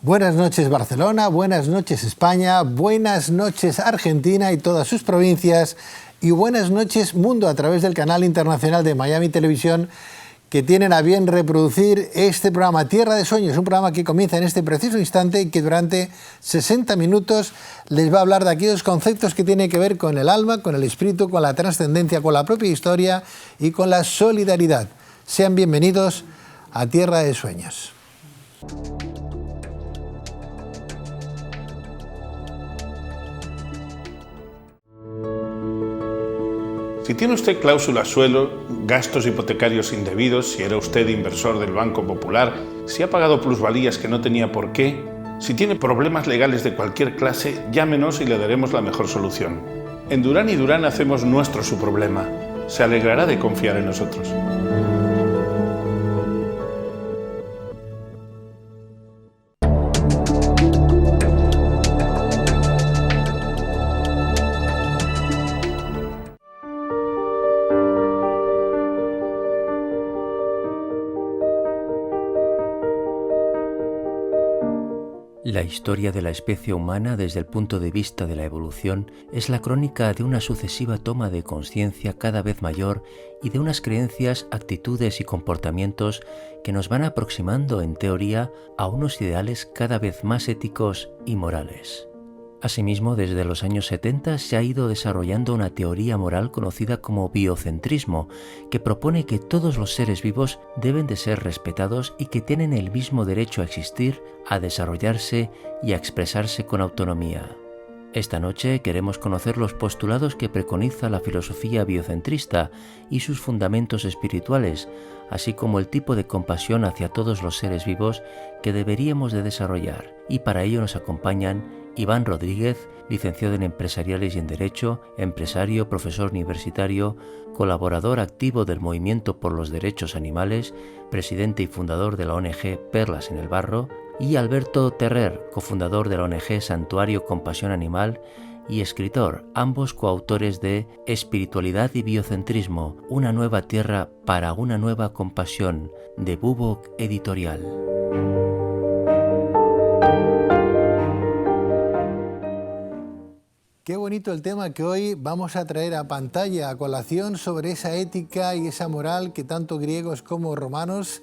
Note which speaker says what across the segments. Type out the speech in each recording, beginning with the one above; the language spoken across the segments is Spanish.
Speaker 1: Buenas noches Barcelona, buenas noches España, buenas noches Argentina y todas sus provincias y buenas noches mundo a través del canal internacional de Miami Televisión que tienen a bien reproducir este programa Tierra de Sueños, un programa que comienza en este preciso instante y que durante 60 minutos les va a hablar de aquellos conceptos que tienen que ver con el alma, con el espíritu, con la trascendencia, con la propia historia y con la solidaridad. Sean bienvenidos a Tierra de Sueños.
Speaker 2: Si tiene usted cláusula suelo, gastos hipotecarios indebidos, si era usted inversor del Banco Popular, si ha pagado plusvalías que no tenía por qué, si tiene problemas legales de cualquier clase, llámenos y le daremos la mejor solución. En Durán y Durán hacemos nuestro su problema. Se alegrará de confiar en nosotros.
Speaker 3: La historia de la especie humana desde el punto de vista de la evolución es la crónica de una sucesiva toma de conciencia cada vez mayor y de unas creencias, actitudes y comportamientos que nos van aproximando en teoría a unos ideales cada vez más éticos y morales. Asimismo, desde los años 70 se ha ido desarrollando una teoría moral conocida como biocentrismo, que propone que todos los seres vivos deben de ser respetados y que tienen el mismo derecho a existir, a desarrollarse y a expresarse con autonomía. Esta noche queremos conocer los postulados que preconiza la filosofía biocentrista y sus fundamentos espirituales, así como el tipo de compasión hacia todos los seres vivos que deberíamos de desarrollar. Y para ello nos acompañan Iván Rodríguez, licenciado en Empresariales y en Derecho, empresario, profesor universitario, colaborador activo del Movimiento por los Derechos Animales, presidente y fundador de la ONG Perlas en el Barro, y Alberto Terrer, cofundador de la ONG Santuario Compasión Animal y escritor, ambos coautores de Espiritualidad y Biocentrismo, una nueva tierra para una nueva compasión, de Bubok Editorial.
Speaker 1: Qué bonito el tema que hoy vamos a traer a pantalla, a colación, sobre esa ética y esa moral que tanto griegos como romanos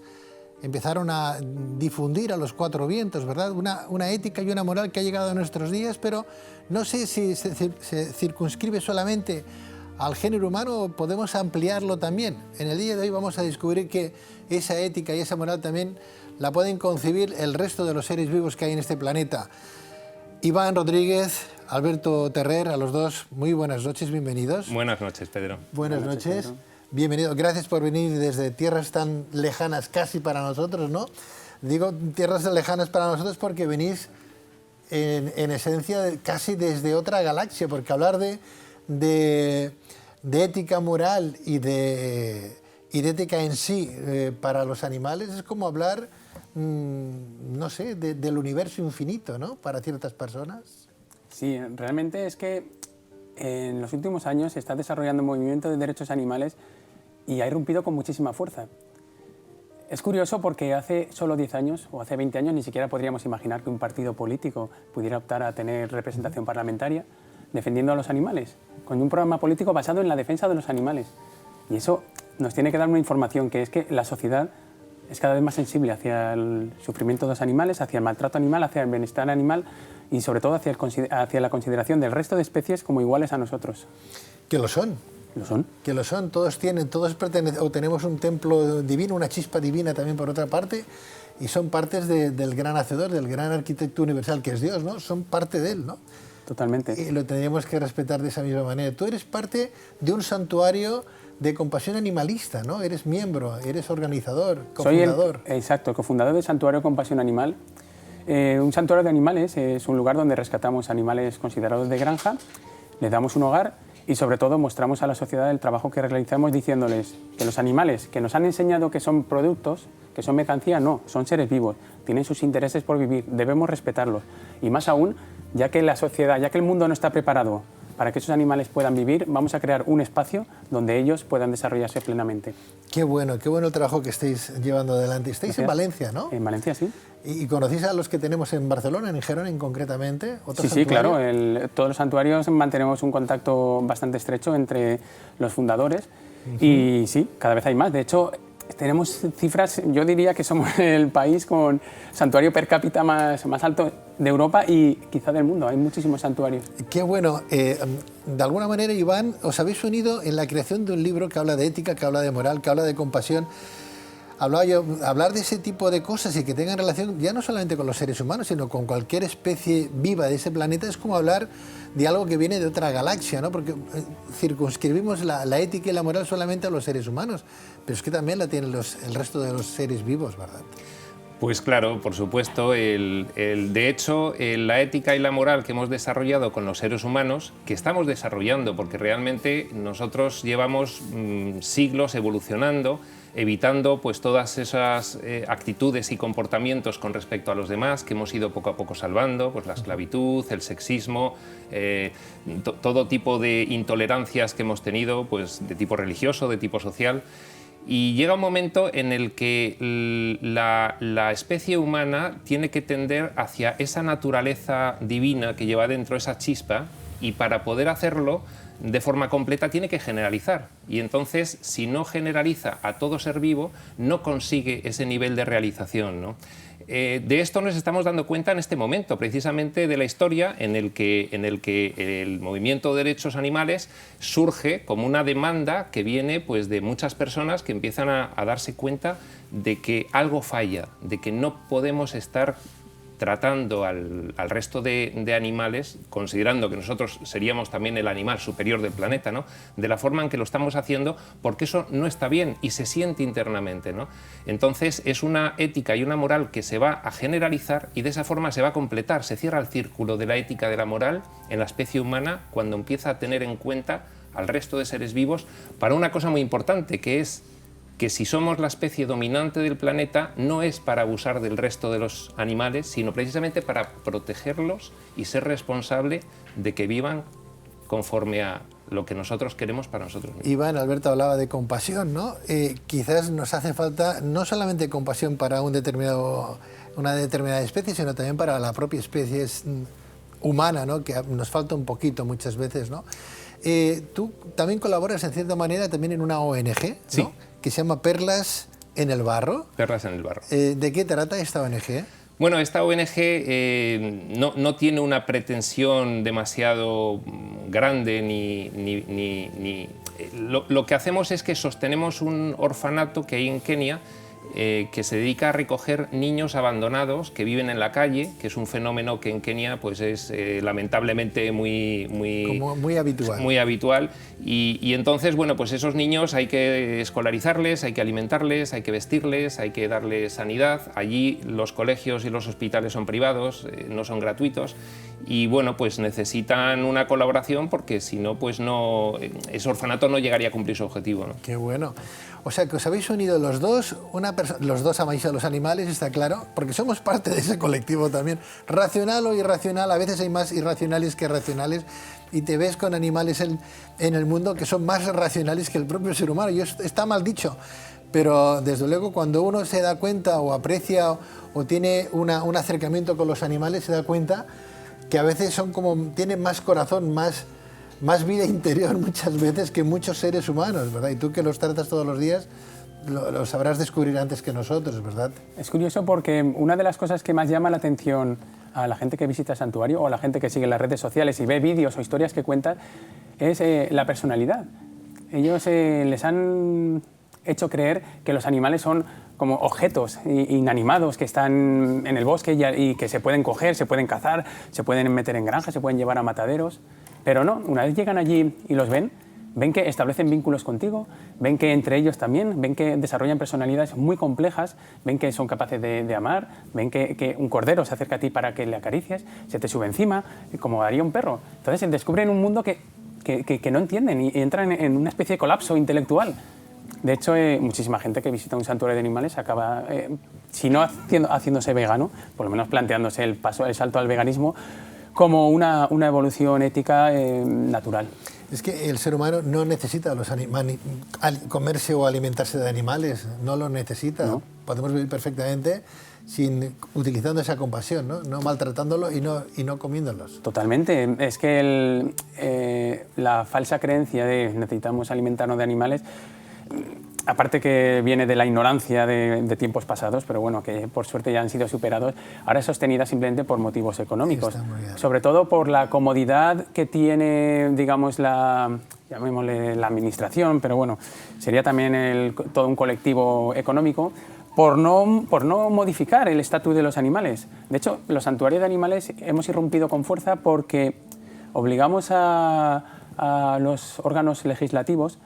Speaker 1: empezaron a difundir a los cuatro vientos, ¿verdad? Una ética y una moral que ha llegado a nuestros días, pero no sé si se circunscribe solamente al género humano o podemos ampliarlo también. En el día de hoy vamos a descubrir que esa ética y esa moral también la pueden concebir el resto de los seres vivos que hay en este planeta. Iván Rodríguez, Alberto Terrer, a los dos, muy buenas noches, bienvenidos.
Speaker 4: Buenas noches, Pedro.
Speaker 1: Buenas noches. Bienvenidos, gracias por venir desde tierras tan lejanas casi para nosotros, ¿no? Digo tierras lejanas para nosotros porque venís en esencia casi desde otra galaxia, porque hablar de ética moral y de ética en sí para los animales es como hablar, no sé, del universo infinito, ¿no? Para ciertas personas.
Speaker 5: Sí, realmente es que en los últimos años se está desarrollando un movimiento de derechos animales y ha irrumpido con muchísima fuerza. Es curioso porque hace solo 10 años o hace 20 años ni siquiera podríamos imaginar que un partido político pudiera optar a tener representación parlamentaria defendiendo a los animales, con un programa político basado en la defensa de los animales. Y eso nos tiene que dar una información, que es que la sociedad es cada vez más sensible hacia el sufrimiento de los animales, hacia el maltrato animal, hacia el bienestar animal y sobre todo hacia la consideración del resto de especies como iguales a nosotros.
Speaker 1: Que lo son.
Speaker 5: ¿Lo son?
Speaker 1: Que lo son, todos pertenecen, o tenemos un templo divino, una chispa divina también por otra parte, y son partes del gran hacedor, del gran arquitecto universal que es Dios, ¿no? Son parte de él, ¿no?
Speaker 5: Totalmente.
Speaker 1: Y lo tendríamos que respetar de esa misma manera. Tú eres parte de un santuario de compasión animalista, ¿no? Eres miembro, eres organizador, cofundador.
Speaker 5: Exacto, el cofundador del Santuario Compasión Animal. Un santuario de animales es un lugar donde rescatamos animales considerados de granja, les damos un hogar y sobre todo mostramos a la sociedad el trabajo que realizamos diciéndoles que los animales que nos han enseñado que son productos, que son mercancía, no, son seres vivos, tienen sus intereses por vivir, debemos respetarlos. Y más aún, ya que la sociedad, ya que el mundo no está preparado para que esos animales puedan vivir, vamos a crear un espacio donde ellos puedan desarrollarse plenamente.
Speaker 1: Qué bueno el trabajo que estáis llevando adelante. Estáis
Speaker 5: Gracias.
Speaker 1: en Valencia, ¿no?
Speaker 5: En Valencia, sí.
Speaker 1: ¿Y conocéis a los que tenemos en Barcelona, en Gerona concretamente?
Speaker 5: Sí, sí, claro. Todos los santuarios mantenemos un contacto bastante estrecho entre los fundadores y sí, cada vez hay más. De hecho, tenemos cifras, yo diría que somos el país con santuario per cápita más alto de Europa y quizá del mundo. Hay muchísimos santuarios.
Speaker 1: Qué bueno. De alguna manera, Iván, os habéis unido en la creación de un libro que habla de ética, que habla de moral, que habla de compasión. Hablar de ese tipo de cosas y que tengan relación ya no solamente con los seres humanos, sino con cualquier especie viva de ese planeta, es como hablar de algo que viene de otra galaxia, ¿no? Porque circunscribimos la ética y la moral solamente a los seres humanos, pero es que también la tienen el resto de los seres vivos, ¿verdad?
Speaker 4: Pues claro, por supuesto. De hecho, la ética y la moral que hemos desarrollado con los seres humanos, que estamos desarrollando, porque realmente nosotros llevamos siglos evolucionando, evitando pues todas esas actitudes y comportamientos con respecto a los demás que hemos ido poco a poco salvando, pues la esclavitud, el sexismo, todo tipo de intolerancias que hemos tenido, pues de tipo religioso, de tipo social. Y llega un momento en el que la especie humana tiene que tender hacia esa naturaleza divina que lleva dentro, esa chispa, y para poder hacerlo de forma completa tiene que generalizar. Y entonces, si no generaliza a todo ser vivo, no consigue ese nivel de realización, ¿no? De esto nos estamos dando cuenta en este momento, precisamente de la historia en el que el movimiento de derechos animales surge como una demanda que viene pues, de muchas personas que empiezan a darse cuenta de que algo falla, de que no podemos estar tratando al resto de animales, considerando que nosotros seríamos también el animal superior del planeta, ¿no? De la forma en que lo estamos haciendo, porque eso no está bien y se siente internamente, ¿no? Entonces es una ética y una moral que se va a generalizar y de esa forma se va a completar, se cierra el círculo de la ética y de la moral en la especie humana cuando empieza a tener en cuenta al resto de seres vivos para una cosa muy importante, que es que si somos la especie dominante del planeta, no es para abusar del resto de los animales, sino precisamente para protegerlos y ser responsable de que vivan conforme a lo que nosotros queremos para nosotros mismos.
Speaker 1: Iván, Alberto hablaba de compasión, ¿no? Quizás nos hace falta no solamente compasión para una determinada especie, sino también para la propia especie humana, ¿no? Que nos falta un poquito muchas veces, ¿no? Tú también colaboras en cierta manera también en una ONG, ¿no?
Speaker 4: Sí.
Speaker 1: Que se llama Perlas en el Barro.
Speaker 4: Perlas en el Barro.
Speaker 1: ¿De qué trata esta ONG?
Speaker 4: Bueno, esta ONG no tiene una pretensión demasiado grande lo que hacemos es que sostenemos un orfanato que hay en Kenia que se dedica a recoger niños abandonados que viven en la calle, que es un fenómeno que en Kenia pues es lamentablemente muy
Speaker 1: habitual.
Speaker 4: Muy habitual. Y entonces, bueno, pues esos niños hay que escolarizarles, hay que alimentarles, hay que vestirles, hay que darles sanidad. Allí los colegios y los hospitales son privados, no son gratuitos. Y bueno, pues necesitan una colaboración porque si no, pues no, ese orfanato no llegaría a cumplir su objetivo, ¿no?
Speaker 1: Qué bueno. O sea, que os habéis unido los dos, los dos amáis a los animales, está claro, porque somos parte de ese colectivo también. Racional o irracional, a veces hay más irracionales que racionales, y te ves con animales en el mundo que son más racionales que el propio ser humano. Y está mal dicho, pero desde luego cuando uno se da cuenta o aprecia o tiene un acercamiento con los animales, se da cuenta que a veces tienen más corazón, más vida interior muchas veces que muchos seres humanos, ¿verdad? Y tú que los tratas todos los días, lo sabrás descubrir antes que nosotros, ¿verdad?
Speaker 5: Es curioso porque una de las cosas que más llama la atención a la gente que visita el santuario o a la gente que sigue las redes sociales y ve vídeos o historias que cuentan es la personalidad. Ellos les han hecho creer que los animales son como objetos inanimados que están en el bosque y que se pueden coger, se pueden cazar, se pueden meter en granjas, se pueden llevar a mataderos. Pero no, una vez llegan allí y los ven que establecen vínculos contigo, ven que entre ellos también, ven que desarrollan personalidades muy complejas, ven que son capaces de amar, ven que un cordero se acerca a ti para que le acaricies, se te sube encima, como haría un perro. Entonces descubren un mundo que que no entienden y entran en una especie de colapso intelectual. De hecho, muchísima gente que visita un santuario de animales acaba, si no haciéndose vegano, por lo menos planteándose el salto al veganismo como una evolución ética natural.
Speaker 1: Es que el ser humano no necesita comerse o alimentarse de animales, no lo necesita. ¿No? Podemos vivir perfectamente utilizando esa compasión, no maltratándolo y no comiéndolos.
Speaker 5: Totalmente. Es que la falsa creencia de necesitamos alimentarnos de animales, aparte que viene de la ignorancia de tiempos pasados, pero bueno, que por suerte ya han sido superados, ahora es sostenida simplemente por motivos económicos. Sobre todo por la comodidad que tiene, digamos, llamémosle la administración, pero bueno, sería también todo un colectivo económico, por no modificar el estatus de los animales. De hecho, los santuarios de animales hemos irrumpido con fuerza porque obligamos a los órganos legislativos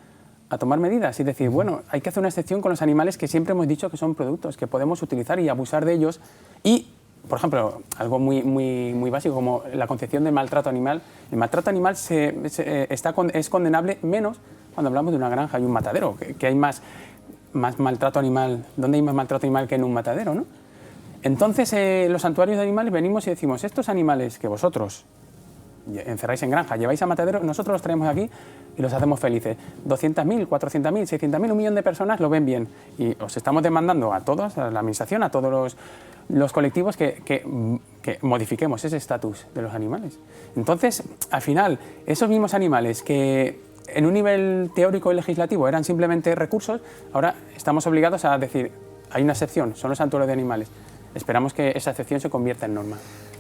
Speaker 5: a tomar medidas y decir, bueno, hay que hacer una excepción con los animales que siempre hemos dicho que son productos que podemos utilizar y abusar de ellos. Y, por ejemplo, algo muy básico como la concepción del maltrato animal. El maltrato animal es condenable menos cuando hablamos de una granja y un matadero, que hay más maltrato animal. ¿Dónde hay más maltrato animal que en un matadero, no? Entonces, los santuarios de animales venimos y decimos, estos animales que vosotros encerráis en granja, lleváis a matadero, nosotros los traemos aquí y los hacemos felices. 200.000, 400.000, 600.000, 1 millón de personas lo ven bien. Y os estamos demandando a todos, a la administración, a todos los colectivos que modifiquemos ese estatus de los animales. Entonces, al final, esos mismos animales que en un nivel teórico y legislativo eran simplemente recursos, ahora estamos obligados a decir, hay una excepción, son los santuarios de animales. Esperamos que esa excepción se convierta en norma.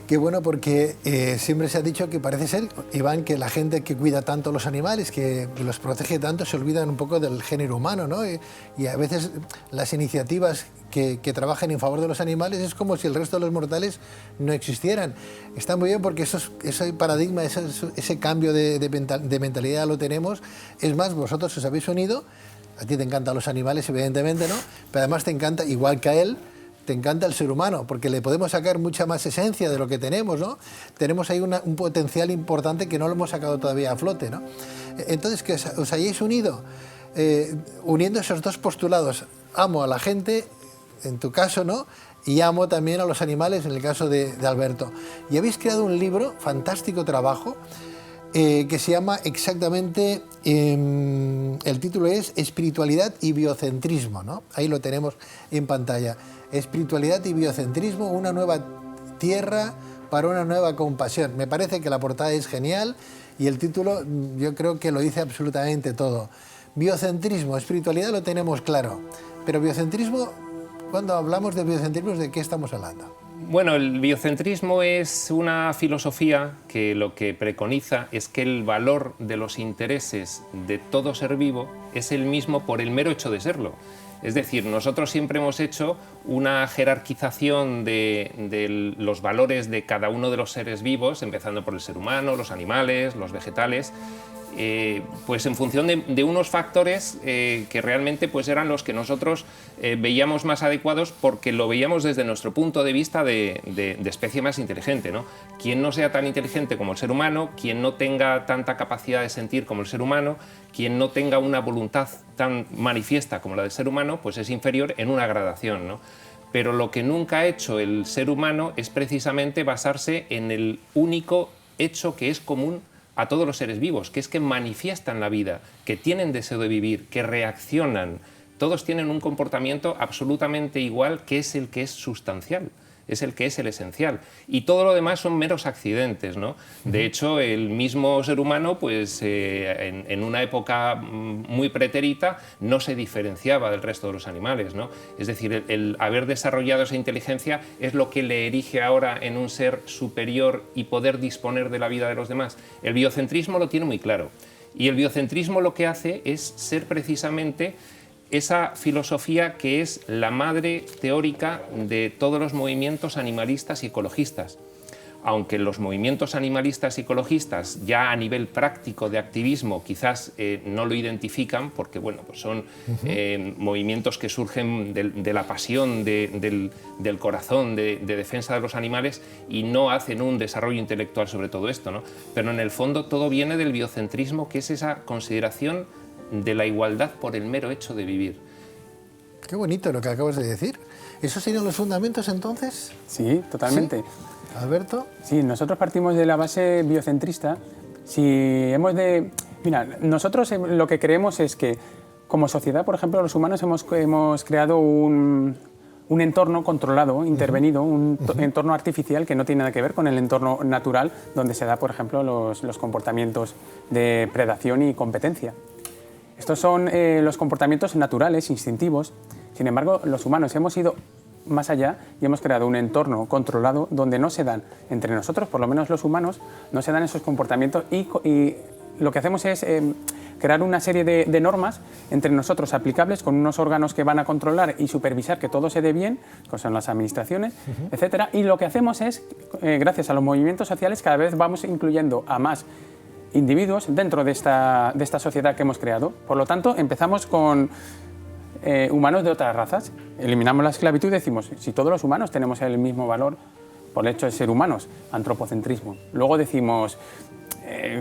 Speaker 1: Qué bueno, porque siempre se ha dicho que parece ser, Iván, que la gente que cuida tanto los animales, que los protege tanto, se olvidan un poco del género humano, ¿no? Y a veces las iniciativas que trabajan en favor de los animales es como si el resto de los mortales no existieran. Está muy bien porque ese paradigma, ese cambio de mentalidad lo tenemos. Es más, vosotros os habéis unido, a ti te encantan los animales, evidentemente, ¿no? Pero además te encanta, igual que a él, te encanta el ser humano, porque le podemos sacar mucha más esencia de lo que tenemos, ¿no? Tenemos ahí un potencial importante que no lo hemos sacado todavía a flote, ¿no? Entonces, que os hayáis unido, uniendo esos dos postulados, amo a la gente, en tu caso, ¿no? Y amo también a los animales, en el caso de Alberto. Y habéis creado un libro, fantástico trabajo, que se llama exactamente, el título es Espiritualidad y Biocentrismo, ¿no? Ahí lo tenemos en pantalla. Espiritualidad y biocentrismo, una nueva tierra para una nueva compasión. Me parece que la portada es genial y el título yo creo que lo dice absolutamente todo. Biocentrismo, espiritualidad lo tenemos claro, pero biocentrismo, cuando hablamos de biocentrismo, ¿de qué estamos hablando?
Speaker 4: Bueno, el biocentrismo es una filosofía que lo que preconiza es que el valor de los intereses de todo ser vivo es el mismo por el mero hecho de serlo. Es decir, nosotros siempre hemos hecho una jerarquización de los valores de cada uno de los seres vivos, empezando por el ser humano, los animales, los vegetales, pues en función de unos factores que realmente pues eran los que nosotros veíamos más adecuados porque lo veíamos desde nuestro punto de vista de especie más inteligente, ¿no? Quien no sea tan inteligente como el ser humano, quien no tenga tanta capacidad de sentir como el ser humano, quien no tenga una voluntad tan manifiesta como la del ser humano, pues es inferior en una gradación, ¿no? Pero lo que nunca ha hecho el ser humano es precisamente basarse en el único hecho que es común a todos los seres vivos, que es que manifiestan la vida, que tienen deseo de vivir, que reaccionan. Todos tienen un comportamiento absolutamente igual, que es el que es sustancial, es el que es el esencial. Y todo lo demás son meros accidentes, ¿no? De hecho, el mismo ser humano, pues en una época muy pretérita, no se diferenciaba del resto de los animales, ¿no? Es decir, el haber desarrollado esa inteligencia es lo que le erige ahora en un ser superior y poder disponer de la vida de los demás. El biocentrismo lo tiene muy claro. Y el biocentrismo lo que hace es ser precisamente esa filosofía que es la madre teórica de todos los movimientos animalistas y ecologistas. aunque los movimientos animalistas y ecologistas ya a nivel práctico de activismo quizás no lo identifican, porque bueno, pues son movimientos que surgen de la pasión, del corazón, de defensa de los animales, y no hacen un desarrollo intelectual sobre todo esto, ¿no? Pero en el fondo todo viene del biocentrismo, que es esa consideración de la igualdad por el mero hecho de vivir.
Speaker 1: Qué bonito lo que acabas de decir. ¿Esos serían los fundamentos entonces?
Speaker 5: Sí, totalmente.
Speaker 1: ¿Sí? ¿Alberto?
Speaker 5: Sí, nosotros partimos de la base biocentrista. Mira, nosotros lo que creemos es que como sociedad, por ejemplo, los humanos hemos creado un entorno controlado, intervenido, un entorno artificial que no tiene nada que ver con el entorno natural donde se da, por ejemplo, los comportamientos de predación y competencia. Estos son los comportamientos naturales, instintivos. Sin embargo, los humanos hemos ido más allá y hemos creado un entorno controlado donde no se dan, entre nosotros, por lo menos los humanos, no se dan esos comportamientos y lo que hacemos es crear una serie de normas entre nosotros aplicables con unos órganos que van a controlar y supervisar que todo se dé bien, que son las administraciones, etcétera. Y lo que hacemos es, gracias a los movimientos sociales, cada vez vamos incluyendo a más individuos dentro de esta sociedad que hemos creado. Por lo tanto, empezamos con humanos de otras razas. Eliminamos la esclavitud y decimos, si todos los humanos tenemos el mismo valor por el hecho de ser humanos, antropocentrismo. Luego decimos,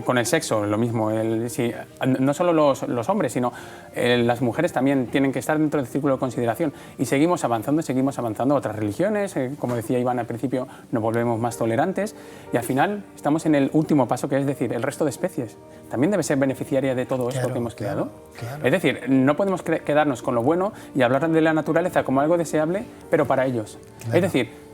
Speaker 5: con el sexo, lo mismo, no solo los hombres, sino las mujeres también tienen que estar dentro del círculo de consideración. Y seguimos avanzando. Otras religiones, como decía Iván al principio, nos volvemos más tolerantes y al final estamos en el último paso, que es decir, el resto de especies también debe ser beneficiaria de todo esto que hemos creado. Claro. Es decir, no podemos quedarnos con lo bueno y hablar de la naturaleza como algo deseable, pero para ellos. Claro. Es decir,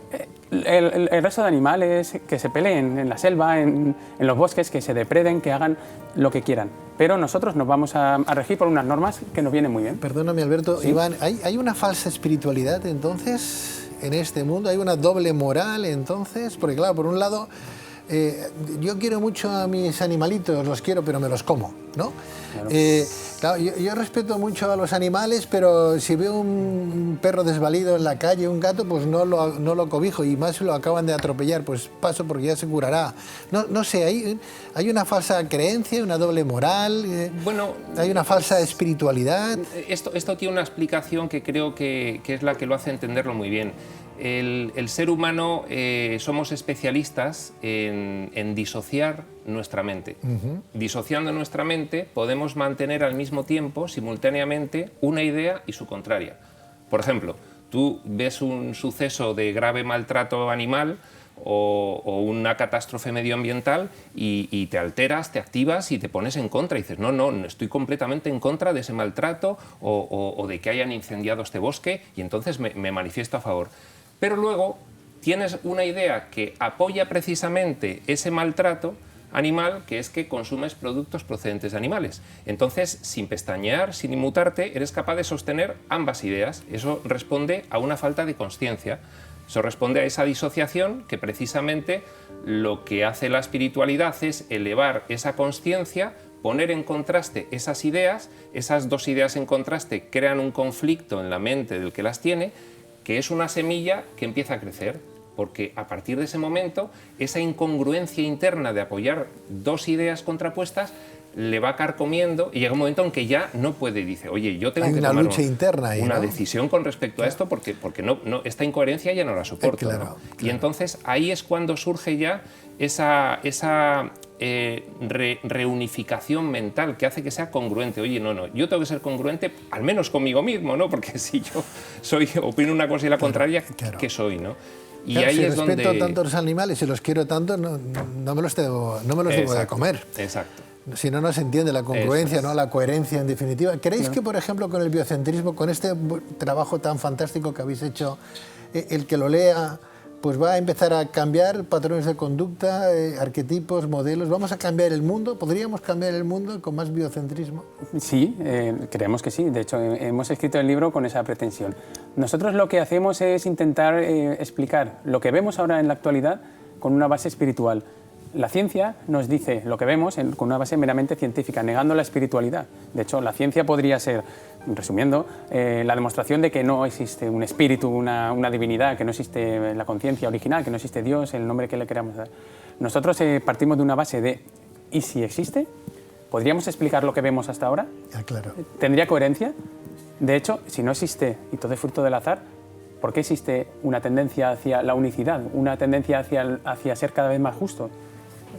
Speaker 5: el resto de animales que se peleen en la selva, en los bosques, que se depreden, que hagan lo que quieran. Pero nosotros nos vamos a regir por unas normas que nos vienen muy bien.
Speaker 1: Perdóname, Alberto. ¿Sí? Iván, ¿hay una falsa espiritualidad entonces en este mundo? ¿Hay una doble moral entonces? Porque claro, por un lado, yo quiero mucho a mis animalitos, los quiero, pero me los como, ¿no? Claro. Claro, yo respeto mucho a los animales, pero si veo un perro desvalido en la calle, un gato, pues no lo cobijo, y más si lo acaban de atropellar, pues paso porque ya se curará. No sé, hay una falsa creencia, una doble moral, bueno, hay una falsa espiritualidad.
Speaker 4: Esto tiene una explicación que creo que es la que lo hace entenderlo muy bien. El ser humano somos especialistas en disociar nuestra mente. Disociando nuestra mente podemos mantener al mismo tiempo, simultáneamente, una idea y su contraria. Por ejemplo, tú ves un suceso de grave maltrato animal o una catástrofe medioambiental y te alteras, te activas y te pones en contra y dices, no, estoy completamente en contra de ese maltrato o de que hayan incendiado este bosque, y entonces me manifiesto a favor. Pero luego tienes una idea que apoya precisamente ese maltrato animal, que es que consumes productos procedentes de animales. Entonces, sin pestañear, sin inmutarte, eres capaz de sostener ambas ideas. Eso responde a una falta de conciencia. Eso responde a esa disociación que precisamente lo que hace la espiritualidad es elevar esa conciencia, poner en contraste esas ideas. Esas dos ideas en contraste crean un conflicto en la mente del que las tiene, que es una semilla que empieza a crecer, porque a partir de ese momento esa incongruencia interna de apoyar dos ideas contrapuestas le va carcomiendo y llega un momento en que ya no puede y dice, oye, yo tengo que tomar
Speaker 1: lucha interna ahí,
Speaker 4: una
Speaker 1: ¿no?
Speaker 4: decisión con respecto a esto porque esta incoherencia ya no la soporto.
Speaker 1: Claro,
Speaker 4: ¿no?
Speaker 1: claro.
Speaker 4: Y entonces ahí es cuando surge ya esa reunificación mental que hace que sea congruente. Oye, no, yo tengo que ser congruente al menos conmigo mismo, ¿no? Porque si yo opino una cosa y la contraria,
Speaker 1: claro.
Speaker 4: ¿qué soy, no? Y
Speaker 1: claro,
Speaker 4: ahí
Speaker 1: si
Speaker 4: es
Speaker 1: respeto
Speaker 4: donde...
Speaker 1: tanto a los animales y los quiero tanto, no me los debo de comer.
Speaker 4: Exacto.
Speaker 1: Si no, no se entiende la congruencia, ¿no? La coherencia, en definitiva. ¿Creéis que, por ejemplo, con el biocentrismo, con este trabajo tan fantástico que habéis hecho, el que lo lea, pues va a empezar a cambiar patrones de conducta, arquetipos, modelos? ¿Vamos a cambiar el mundo? ¿Podríamos cambiar el mundo con más biocentrismo?
Speaker 5: Sí, creemos que sí. De hecho, hemos escrito el libro con esa pretensión. Nosotros lo que hacemos es intentar explicar lo que vemos ahora en la actualidad con una base espiritual. La ciencia nos dice lo que vemos con una base meramente científica, negando la espiritualidad. De hecho, la ciencia podría ser, resumiendo, la demostración de que no existe un espíritu, una divinidad, que no existe la conciencia original, que no existe Dios, el nombre que le queramos dar. Nosotros partimos de una base de ¿y si existe? ¿Podríamos explicar lo que vemos hasta ahora?
Speaker 1: Claro.
Speaker 5: ¿Tendría coherencia? De hecho, si no existe y todo es fruto del azar, ¿por qué existe una tendencia hacia la unicidad, una tendencia hacia ser cada vez más justo?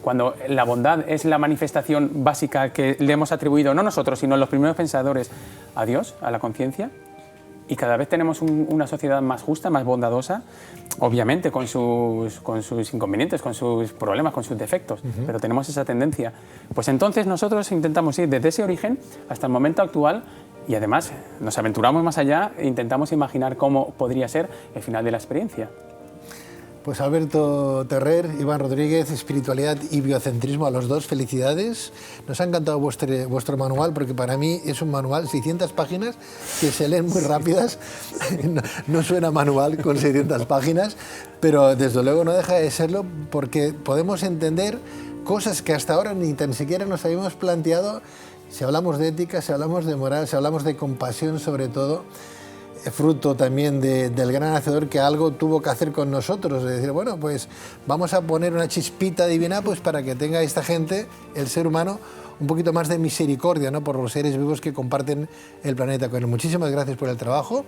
Speaker 5: Cuando la bondad es la manifestación básica que le hemos atribuido, no nosotros, sino los primeros pensadores, a Dios, a la conciencia, y cada vez tenemos una sociedad más justa, más bondadosa, obviamente con sus inconvenientes, con sus problemas, con sus defectos, pero tenemos esa tendencia. Pues entonces nosotros intentamos ir desde ese origen hasta el momento actual y además nos aventuramos más allá e intentamos imaginar cómo podría ser el final de la experiencia.
Speaker 1: Pues Alberto Terrer, Iván Rodríguez, espiritualidad y biocentrismo a los dos, felicidades. Nos ha encantado vuestro manual porque para mí es un manual, 600 páginas que se leen muy rápidas. No suena manual con 600 páginas, pero desde luego no deja de serlo porque podemos entender cosas que hasta ahora ni tan siquiera nos habíamos planteado. Si hablamos de ética, si hablamos de moral, si hablamos de compasión sobre todo, fruto también del gran hacedor que algo tuvo que hacer con nosotros, de decir, bueno, pues vamos a poner una chispita divina pues para que tenga esta gente, el ser humano, un poquito más de misericordia, ¿no?, por los seres vivos que comparten el planeta con él. Muchísimas gracias por el trabajo,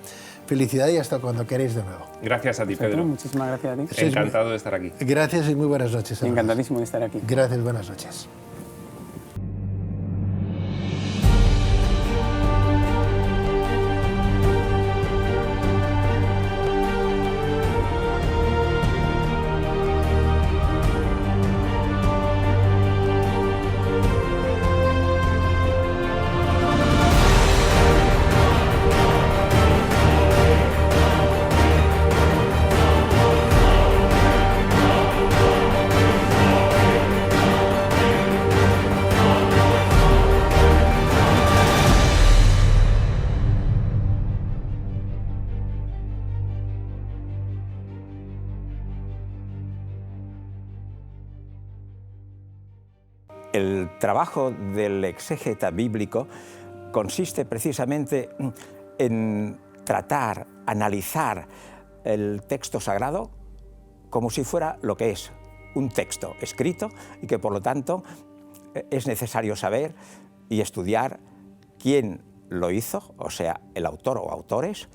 Speaker 1: felicidad y hasta cuando queréis de nuevo.
Speaker 4: Gracias a ti, Pedro.
Speaker 5: Muchísimas gracias a ti.
Speaker 4: Encantado de estar aquí.
Speaker 1: Gracias y muy buenas noches.
Speaker 5: Encantadísimo de estar aquí.
Speaker 1: Gracias, buenas noches.
Speaker 6: El trabajo del exégeta bíblico consiste precisamente en tratar, analizar el texto sagrado como si fuera lo que es, un texto escrito y que por lo tanto es necesario saber y estudiar quién lo hizo, o sea, el autor o autores,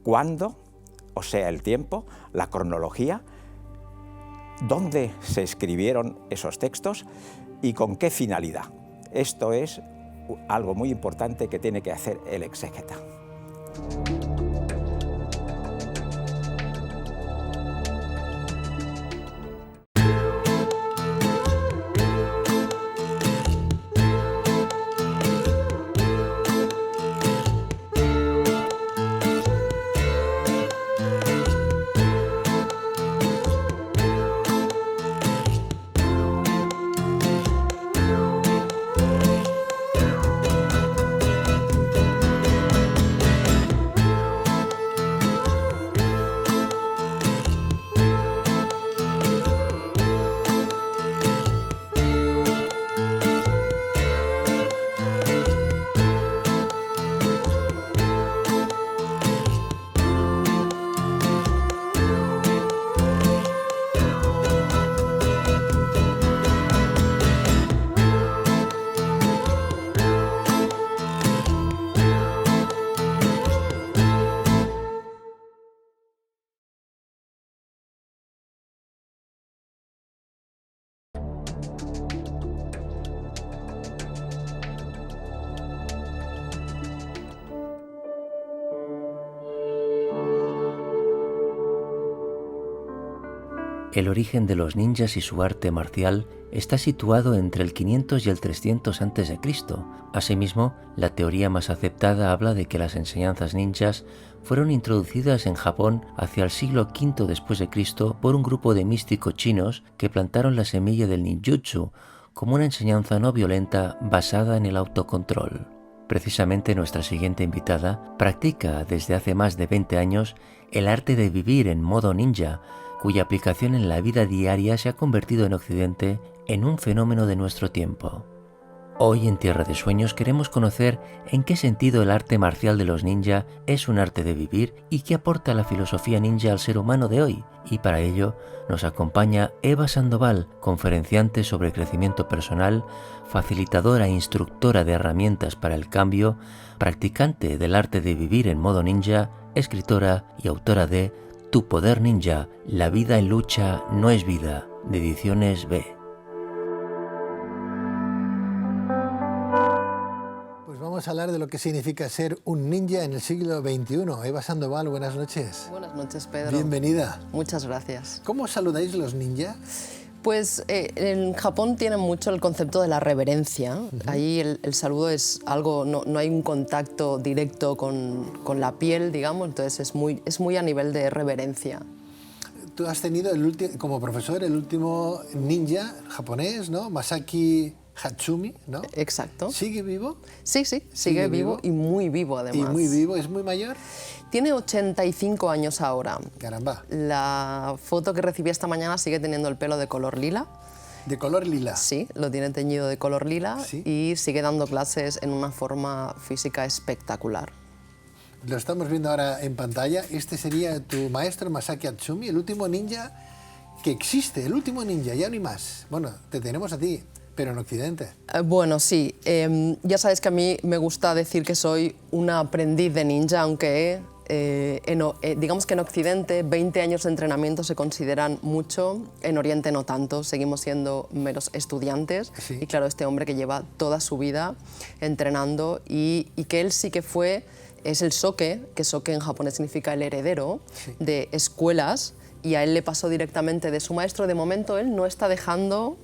Speaker 6: cuándo, o sea, el tiempo, la cronología, dónde se escribieron esos textos y con qué finalidad. Esto es algo muy importante que tiene que hacer el exégeta.
Speaker 3: El origen de los ninjas y su arte marcial está situado entre el 500 y el 300 a.C. Asimismo, la teoría más aceptada habla de que las enseñanzas ninjas fueron introducidas en Japón hacia el siglo V después de Cristo por un grupo de místicos chinos que plantaron la semilla del ninjutsu como una enseñanza no violenta basada en el autocontrol. Precisamente nuestra siguiente invitada practica desde hace más de 20 años el arte de vivir en modo ninja, cuya aplicación en la vida diaria se ha convertido en Occidente en un fenómeno de nuestro tiempo. Hoy en Tierra de Sueños queremos conocer en qué sentido el arte marcial de los ninja es un arte de vivir y qué aporta la filosofía ninja al ser humano de hoy. Y para ello nos acompaña Eva Sandoval, conferenciante sobre crecimiento personal, facilitadora e instructora de herramientas para el cambio, practicante del arte de vivir en modo ninja, escritora y autora de Tu Poder Ninja, la vida en lucha no es vida, de Ediciones B.
Speaker 1: Vamos a hablar de lo que significa ser un ninja en el siglo XXI. Eva Sandoval, buenas noches.
Speaker 7: Buenas noches, Pedro.
Speaker 1: Bienvenida.
Speaker 7: Muchas gracias.
Speaker 1: ¿Cómo saludáis los ninja?
Speaker 7: Pues en Japón tienen mucho el concepto de la reverencia. Ahí el saludo es algo, no hay un contacto directo con la piel, digamos, entonces es muy a nivel de reverencia.
Speaker 1: Tú has tenido como profesor el último ninja japonés, ¿no? Masaki Hatsumi, ¿no?
Speaker 7: Exacto.
Speaker 1: ¿Sigue vivo?
Speaker 7: Sí, sigue vivo y muy vivo además.
Speaker 1: ¿Y muy vivo? ¿Es muy mayor?
Speaker 7: Tiene 85 años ahora.
Speaker 1: Caramba.
Speaker 7: La foto que recibí esta mañana sigue teniendo el pelo de color lila.
Speaker 1: ¿De color lila?
Speaker 7: Sí, lo tiene teñido de color lila.
Speaker 1: ¿Sí?
Speaker 7: Y sigue dando clases en una forma física espectacular.
Speaker 1: Lo estamos viendo ahora en pantalla. Este sería tu maestro Masaki Hatsumi, el último ninja que existe, el último ninja, ya no hay más. Bueno, te tenemos a ti. Pero en Occidente.
Speaker 7: Bueno, sí. Ya sabes que a mí me gusta decir que soy una aprendiz de ninja, aunque digamos que en Occidente 20 años de entrenamiento se consideran mucho, en Oriente no tanto, seguimos siendo meros estudiantes.
Speaker 1: Sí.
Speaker 7: Y claro, este hombre que lleva toda su vida entrenando y que él sí que es el soke, que soke en japonés significa el heredero,
Speaker 1: sí,
Speaker 7: de escuelas, y a él le pasó directamente de su maestro. De momento él no está dejando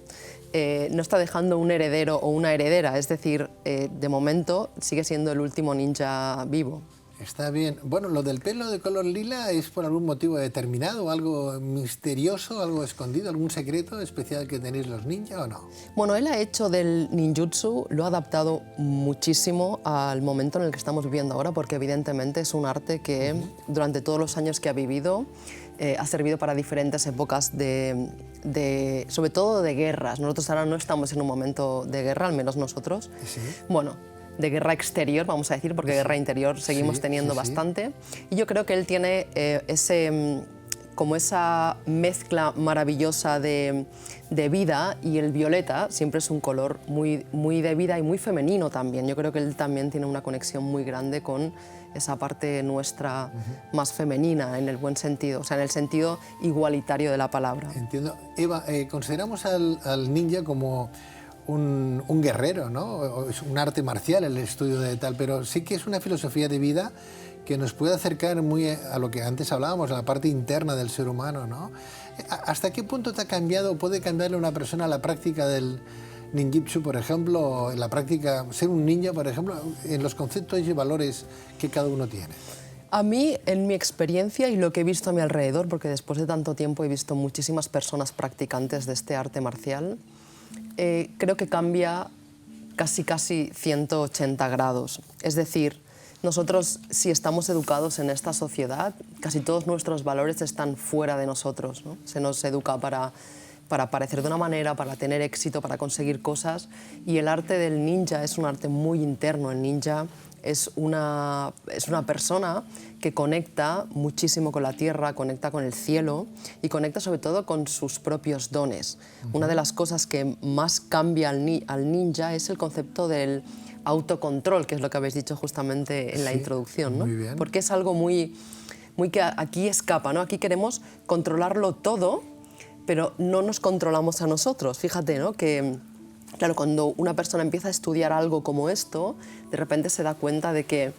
Speaker 7: un heredero o una heredera, es decir, de momento sigue siendo el último ninja vivo.
Speaker 1: Está bien. Bueno, lo del pelo de color lila es por algún motivo determinado, algo misterioso, algo escondido, algún secreto especial que tenéis los ninja o no.
Speaker 7: Bueno, él ha hecho del ninjutsu, lo ha adaptado muchísimo al momento en el que estamos viviendo ahora, porque evidentemente es un arte que durante todos los años que ha vivido ha servido para diferentes épocas sobre todo de guerras. Nosotros ahora no estamos en un momento de guerra, al menos nosotros.
Speaker 1: Sí.
Speaker 7: Bueno, de guerra exterior, vamos a decir, porque guerra interior seguimos teniendo bastante. Y yo creo que él tiene como esa mezcla maravillosa de vida, y el violeta siempre es un color muy de vida y muy femenino también. Yo creo que él también tiene una conexión muy grande con esa parte nuestra más femenina, en el buen sentido, o sea, en el sentido igualitario de la palabra.
Speaker 1: Entiendo. Eva, consideramos al ninja como un guerrero, ¿no? Es un arte marcial el estudio de tal, pero sí que es una filosofía de vida que nos puede acercar muy a lo que antes hablábamos, a la parte interna del ser humano, ¿no? ¿Hasta qué punto te ha cambiado, puede cambiarle a una persona la práctica del ninjutsu, por ejemplo, o en la práctica, ser un ninja, por ejemplo, en los conceptos y valores que cada uno tiene?
Speaker 7: A mí, en mi experiencia y lo que he visto a mi alrededor, porque después de tanto tiempo he visto muchísimas personas practicantes de este arte marcial, creo que cambia casi 180 grados. Es decir, nosotros, si estamos educados en esta sociedad, casi todos nuestros valores están fuera de nosotros, ¿no? Se nos educa para parecer de una manera, para tener éxito, para conseguir cosas, y el arte del ninja es un arte muy interno. El ninja es una persona que conecta muchísimo con la tierra, conecta con el cielo y conecta sobre todo con sus propios dones. Una de las cosas que más cambia al ninja es el concepto del autocontrol, que es lo que habéis dicho justamente en la introducción, ¿no?
Speaker 1: Muy bien.
Speaker 7: Porque es algo muy que aquí escapa, ¿no? Aquí queremos controlarlo todo, pero no nos controlamos a nosotros. Fíjate, ¿no? Que, claro, cuando una persona empieza a estudiar algo como esto, de repente se da cuenta de que,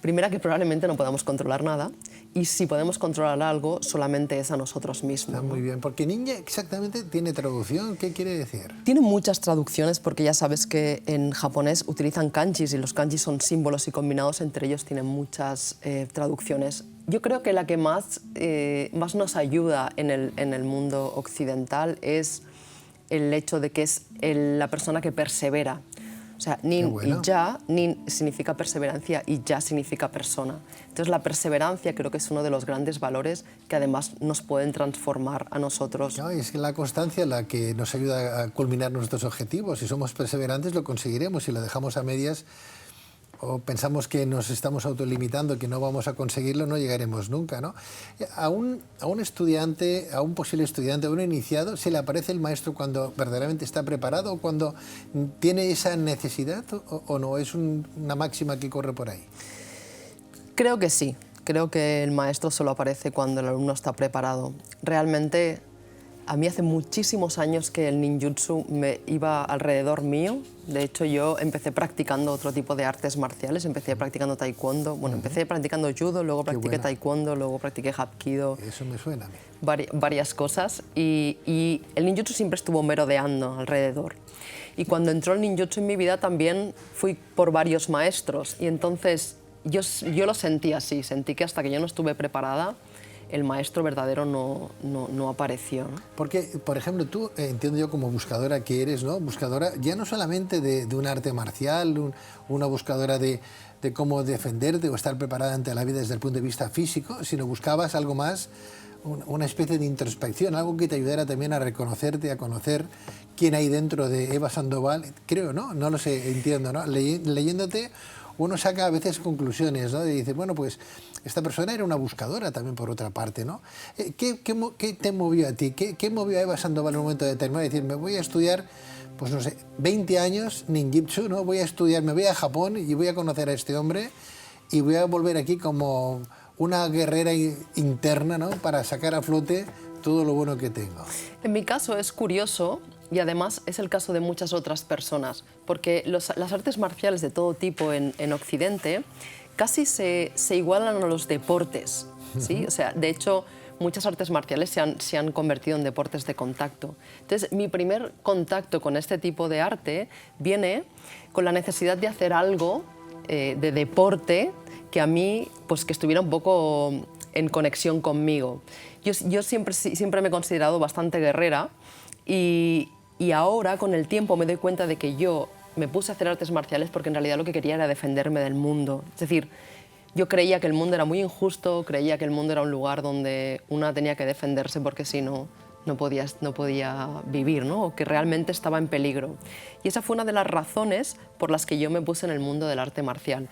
Speaker 7: primera, que probablemente no podamos controlar nada, y si podemos controlar algo, solamente es a nosotros mismos.
Speaker 1: Está muy bien, porque ninja exactamente tiene traducción, ¿qué quiere decir?
Speaker 7: Tiene muchas traducciones, porque ya sabes que en japonés utilizan kanjis, y los kanjis son símbolos, y combinados entre ellos tienen muchas traducciones. Yo creo que la que más nos ayuda en el mundo occidental es el hecho de que es la persona que persevera. O sea, nin
Speaker 1: bueno.
Speaker 7: y ya, nin significa perseverancia y ya significa persona. Entonces la perseverancia creo que es uno de los grandes valores que además nos pueden transformar a nosotros.
Speaker 1: Claro, y es que la constancia es la que nos ayuda a culminar nuestros objetivos. Si somos perseverantes lo conseguiremos. Si lo dejamos a medias o pensamos que nos estamos autolimitando, que no vamos a conseguirlo, no llegaremos nunca, ¿no? A un estudiante, a un posible estudiante, a un iniciado, ¿se le aparece el maestro cuando verdaderamente está preparado o cuando tiene esa necesidad o no? ¿Es una máxima que corre por ahí?
Speaker 7: Creo que sí. Creo que el maestro solo aparece cuando el alumno está preparado. Realmente, a mí hace muchísimos años que el ninjutsu me iba alrededor mío. De hecho, yo empecé practicando otro tipo de artes marciales. Empecé practicando taekwondo. Bueno, empecé practicando judo, luego practiqué taekwondo, luego practiqué hapkido.
Speaker 1: Eso me suena a mí.
Speaker 7: Varias cosas. Y el ninjutsu siempre estuvo merodeando alrededor. Y cuando entró el ninjutsu en mi vida también fui por varios maestros. Y entonces yo lo sentí así. Sentí que hasta que yo no estuve preparada, el maestro verdadero no apareció, ¿no?
Speaker 1: Porque, por ejemplo, tú, entiendo yo como buscadora que eres, ¿no? Buscadora ya no solamente de un arte marcial, una buscadora de cómo defenderte o estar preparada ante la vida desde el punto de vista físico, sino buscabas algo más, una especie de introspección, algo que te ayudara también a reconocerte, a conocer quién hay dentro de Eva Sandoval, creo, ¿no? No lo sé, entiendo, ¿no? Leyéndote uno saca a veces conclusiones, ¿no? Y dice, bueno, pues esta persona era una buscadora también por otra parte, ¿no? ¿Qué te movió a ti? ¿Qué movió a Eva Sandoval en un momento determinado? Decir, me voy a estudiar, pues no sé, 20 años ninjutsu, ¿no? Voy a estudiar, me voy a Japón y voy a conocer a este hombre y voy a volver aquí como una guerrera interna, ¿no? Para sacar a flote todo lo bueno que tengo.
Speaker 7: En mi caso es curioso y además es el caso de muchas otras personas, porque las artes marciales de todo tipo en Occidente casi se igualan a los deportes, ¿sí? O sea, de hecho, muchas artes marciales se han convertido en deportes de contacto. Entonces, mi primer contacto con este tipo de arte viene con la necesidad de hacer algo de deporte que a mí, pues que estuviera un poco en conexión conmigo. Yo siempre me he considerado bastante guerrera y ahora, con el tiempo, me doy cuenta de que yo me puse a hacer artes marciales porque en realidad lo que quería era defenderme del mundo. Es decir, yo creía que el mundo era muy injusto, creía que el mundo era un lugar donde una tenía que defenderse porque si no, no podía vivir, ¿no? O que realmente estaba en peligro. Y esa fue una de las razones por las que yo me puse en el mundo del arte marcial.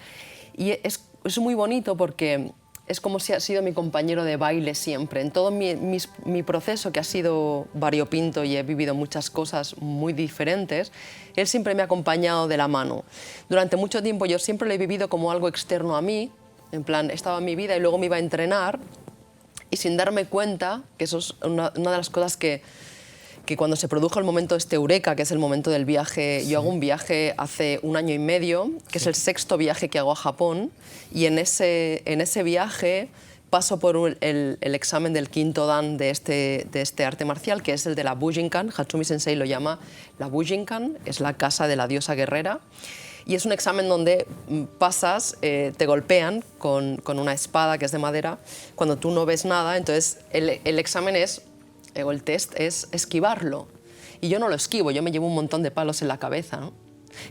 Speaker 7: Y es muy bonito porque es como si ha sido mi compañero de baile siempre. En todo mi proceso, que ha sido variopinto y he vivido muchas cosas muy diferentes, él siempre me ha acompañado de la mano. Durante mucho tiempo yo siempre lo he vivido como algo externo a mí, en plan, estaba en mi vida y luego me iba a entrenar, y sin darme cuenta, que eso es una de las cosas que cuando se produjo el momento este eureka, que es el momento del viaje, sí. Yo hago un viaje hace 1 año y medio, que es el 6º viaje que hago a Japón, y en ese viaje paso por el examen del 5º dan de este arte marcial, que es el de la Bujinkan. Hatsumi Sensei lo llama la Bujinkan, es la casa de la diosa guerrera, y es un examen donde pasas, te golpean con una espada que es de madera, cuando tú no ves nada, entonces el examen es, o el test es esquivarlo. Y yo no lo esquivo, yo me llevo un montón de palos en la cabeza, ¿no?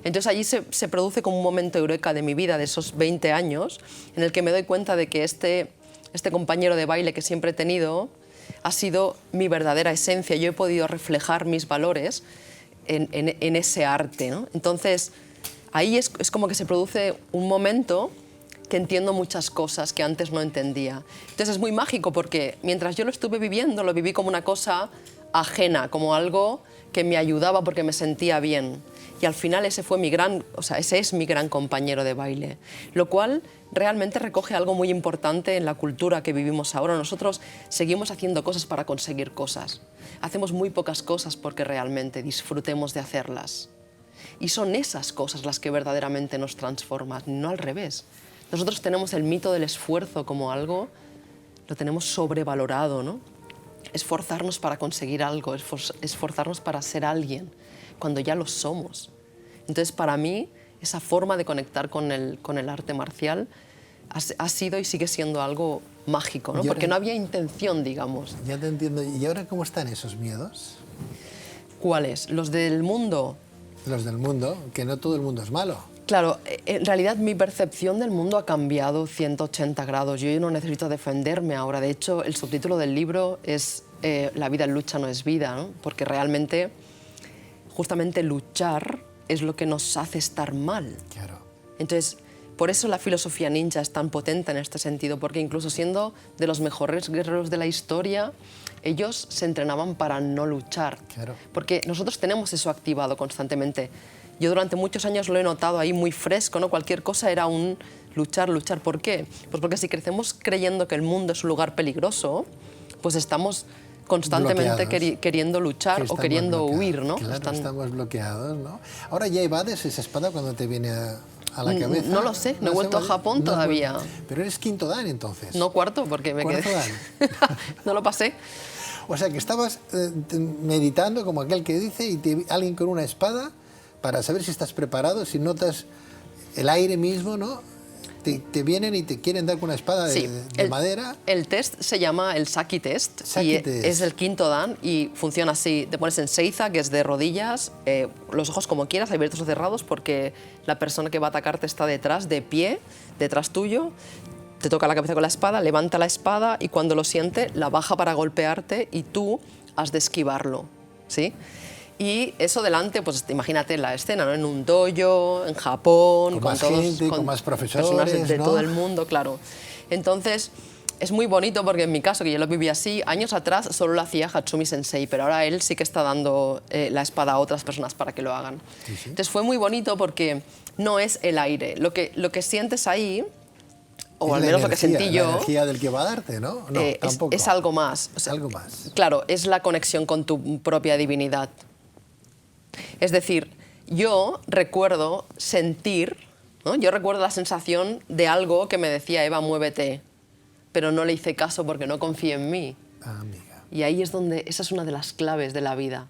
Speaker 7: Entonces allí se produce como un momento eureka de mi vida, de esos 20 años, en el que me doy cuenta de que este compañero de baile que siempre he tenido ha sido mi verdadera esencia. Yo he podido reflejar mis valores en ese arte, ¿no? Entonces ahí es como que se produce un momento que entiendo muchas cosas que antes no entendía. Entonces es muy mágico porque mientras yo lo estuve viviendo, lo viví como una cosa ajena, como algo que me ayudaba porque me sentía bien. Y al final ese es mi gran compañero de baile, lo cual realmente recoge algo muy importante en la cultura que vivimos ahora. Nosotros seguimos haciendo cosas para conseguir cosas. Hacemos muy pocas cosas porque realmente disfrutemos de hacerlas. Y son esas cosas las que verdaderamente nos transforman, no al revés. Nosotros tenemos el mito del esfuerzo como algo, lo tenemos sobrevalorado, ¿no? Esforzarnos para conseguir algo, esforzarnos para ser alguien, cuando ya lo somos. Entonces, para mí, esa forma de conectar con el arte marcial ha sido y sigue siendo algo mágico, ¿no? Porque no había intención, digamos.
Speaker 1: Ya te entiendo. ¿Y ahora cómo están esos miedos?
Speaker 7: ¿Cuáles? ¿Los del mundo?
Speaker 1: los del mundo, que no todo el mundo es malo.
Speaker 7: Claro, en realidad mi percepción del mundo ha cambiado 180 grados. Yo no necesito defenderme ahora. De hecho, el subtítulo del libro es La vida en lucha no es vida, ¿no? Porque realmente, justamente luchar es lo que nos hace estar mal.
Speaker 1: Claro.
Speaker 7: Entonces, por eso la filosofía ninja es tan potente en este sentido, porque incluso siendo de los mejores guerreros de la historia, ellos se entrenaban para no luchar.
Speaker 1: Claro.
Speaker 7: Porque nosotros tenemos eso activado constantemente. Yo durante muchos años lo he notado ahí muy fresco, ¿no? Cualquier cosa era un luchar, luchar. ¿Por qué? Pues porque si crecemos creyendo que el mundo es un lugar peligroso, pues estamos constantemente queriendo luchar o queriendo huir, ¿no?
Speaker 1: Claro, estamos bloqueados, ¿no? Ahora ya evades esa espada cuando te viene a la cabeza.
Speaker 7: No lo sé, no he vuelto a Japón todavía.
Speaker 1: Pero eres quinto dan, entonces.
Speaker 7: No, cuarto, porque me quedé...
Speaker 1: Dan.
Speaker 7: No lo pasé.
Speaker 1: O sea, que estabas meditando, como aquel que dice, y alguien con una espada, para saber si estás preparado, si notas el aire mismo, ¿no? Te vienen y te quieren dar con una espada de madera.
Speaker 7: El test se llama el Saki Test, es el quinto dan y funciona así. Te pones en seiza, que es de rodillas, los ojos como quieras, abiertos o cerrados, porque la persona que va a atacarte está detrás, de pie, detrás tuyo. Te toca la cabeza con la espada, levanta la espada y cuando lo siente, la baja para golpearte y tú has de esquivarlo, ¿sí? Y eso delante, pues imagínate la escena, ¿no? En un dojo, en Japón,
Speaker 1: con más gente, con más profesores,
Speaker 7: personas de
Speaker 1: ¿no?
Speaker 7: todo el mundo, claro. Entonces, es muy bonito porque en mi caso, que yo lo viví así, años atrás solo lo hacía Hatsumi Sensei, pero ahora él sí que está dando la espada a otras personas para que lo hagan.
Speaker 1: Sí, sí.
Speaker 7: Entonces fue muy bonito porque no es el aire. Lo que sientes ahí, o al menos lo que sentí yo...
Speaker 1: La energía del que va a darte, ¿no? No, tampoco.
Speaker 7: Es algo más. O sea,
Speaker 1: algo más.
Speaker 7: Claro, es la conexión con tu propia divinidad. Es decir, yo recuerdo sentir, ¿no? Yo recuerdo la sensación de algo que me decía, Eva, muévete, pero no le hice caso porque no confié en mí.
Speaker 1: Ah, amiga.
Speaker 7: Y ahí es donde, esa es una de las claves de la vida,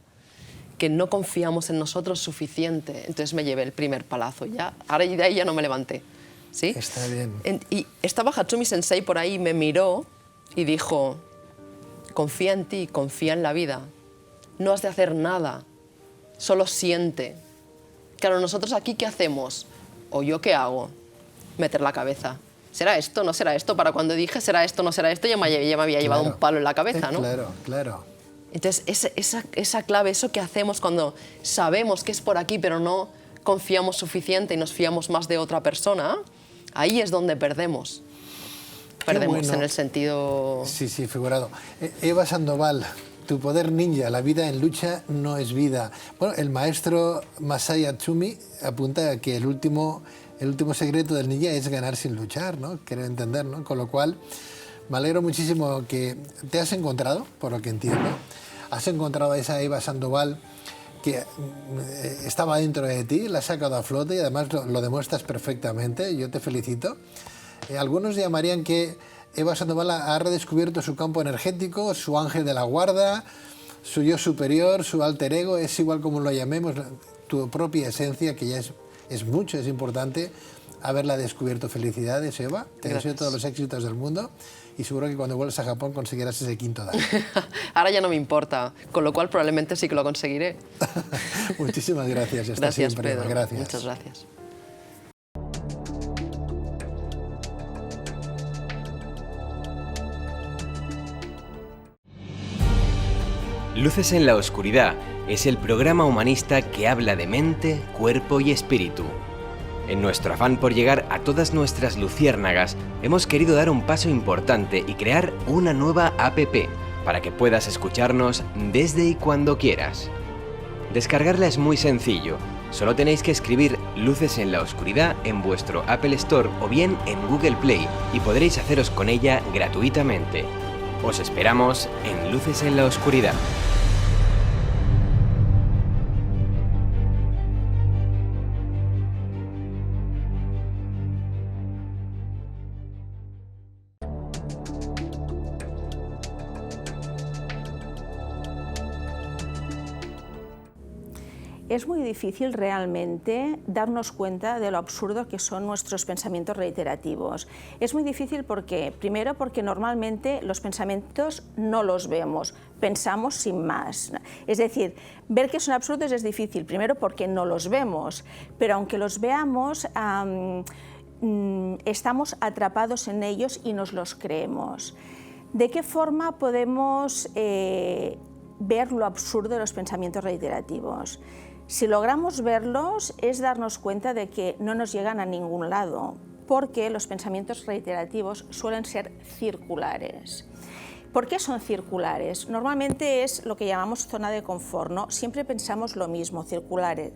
Speaker 7: que no confiamos en nosotros suficiente. Entonces me llevé el primer palazo, ya, ahora de ahí ya no me levanté. ¿Sí?
Speaker 1: Está bien.
Speaker 7: Y estaba Hatsumi Sensei por ahí, me miró y dijo, confía en ti, confía en la vida, no has de hacer nada. Solo siente. Claro, nosotros aquí, ¿qué hacemos? ¿O yo qué hago? Meter la cabeza. ¿Será esto? ¿No será esto? Para cuando dije ¿será esto? ¿No será esto? Ya me había llevado un palo en la cabeza, ¿no?
Speaker 1: Claro, claro.
Speaker 7: Entonces, esa clave, eso que hacemos cuando sabemos que es por aquí, pero no confiamos suficiente y nos fiamos más de otra persona, ahí es donde perdemos. Perdemos
Speaker 1: bueno.
Speaker 7: En el sentido...
Speaker 1: Sí, sí, figurado. Eva Sandoval, tu poder ninja, la vida en lucha no es vida. Bueno, el maestro Masaya Hatsumi apunta que el último secreto del ninja es ganar sin luchar, ¿no? Quiero entender, ¿no? Con lo cual, me alegro muchísimo que te has encontrado, por lo que entiendo. Has encontrado a esa Eva Sandoval que estaba dentro de ti, la has sacado a flote y además lo demuestras perfectamente. Yo te felicito. Algunos llamarían que Eva Sandoval ha redescubierto su campo energético, su ángel de la guarda, su yo superior, su alter ego, es igual como lo llamemos, tu propia esencia, que ya es mucho, es importante haberla descubierto. Felicidades, Eva, te deseo todos los éxitos del mundo y seguro que cuando vuelvas a Japón conseguirás ese quinto dan.
Speaker 7: Ahora ya no me importa, con lo cual probablemente sí que lo conseguiré.
Speaker 1: Muchísimas gracias. Hasta
Speaker 7: Gracias,
Speaker 1: siempre,
Speaker 7: Pedro.
Speaker 1: Eva. Gracias.
Speaker 7: Muchas gracias.
Speaker 8: Luces en la Oscuridad es el programa humanista que habla de mente, cuerpo y espíritu. En nuestro afán por llegar a todas nuestras luciérnagas, hemos querido dar un paso importante y crear una nueva app para que puedas escucharnos desde y cuando quieras. Descargarla es muy sencillo, solo tenéis que escribir Luces en la Oscuridad en vuestro Apple Store o bien en Google Play y podréis haceros con ella gratuitamente. Os esperamos en Luces en la Oscuridad.
Speaker 9: es muy difícil realmente darnos cuenta de lo absurdo que son nuestros pensamientos reiterativos. Es muy difícil porque, primero, porque normalmente los pensamientos no los vemos, pensamos sin más. Es decir, ver que son absurdos es difícil, primero porque no los vemos, pero aunque los veamos, estamos atrapados en ellos y nos los creemos. ¿De qué forma podemos ver lo absurdo de los pensamientos reiterativos? Si logramos verlos, es darnos cuenta de que no nos llegan a ningún lado, porque los pensamientos reiterativos suelen ser circulares. ¿Por qué son circulares? Normalmente es lo que llamamos zona de confort, ¿no? Siempre pensamos lo mismo, circulares.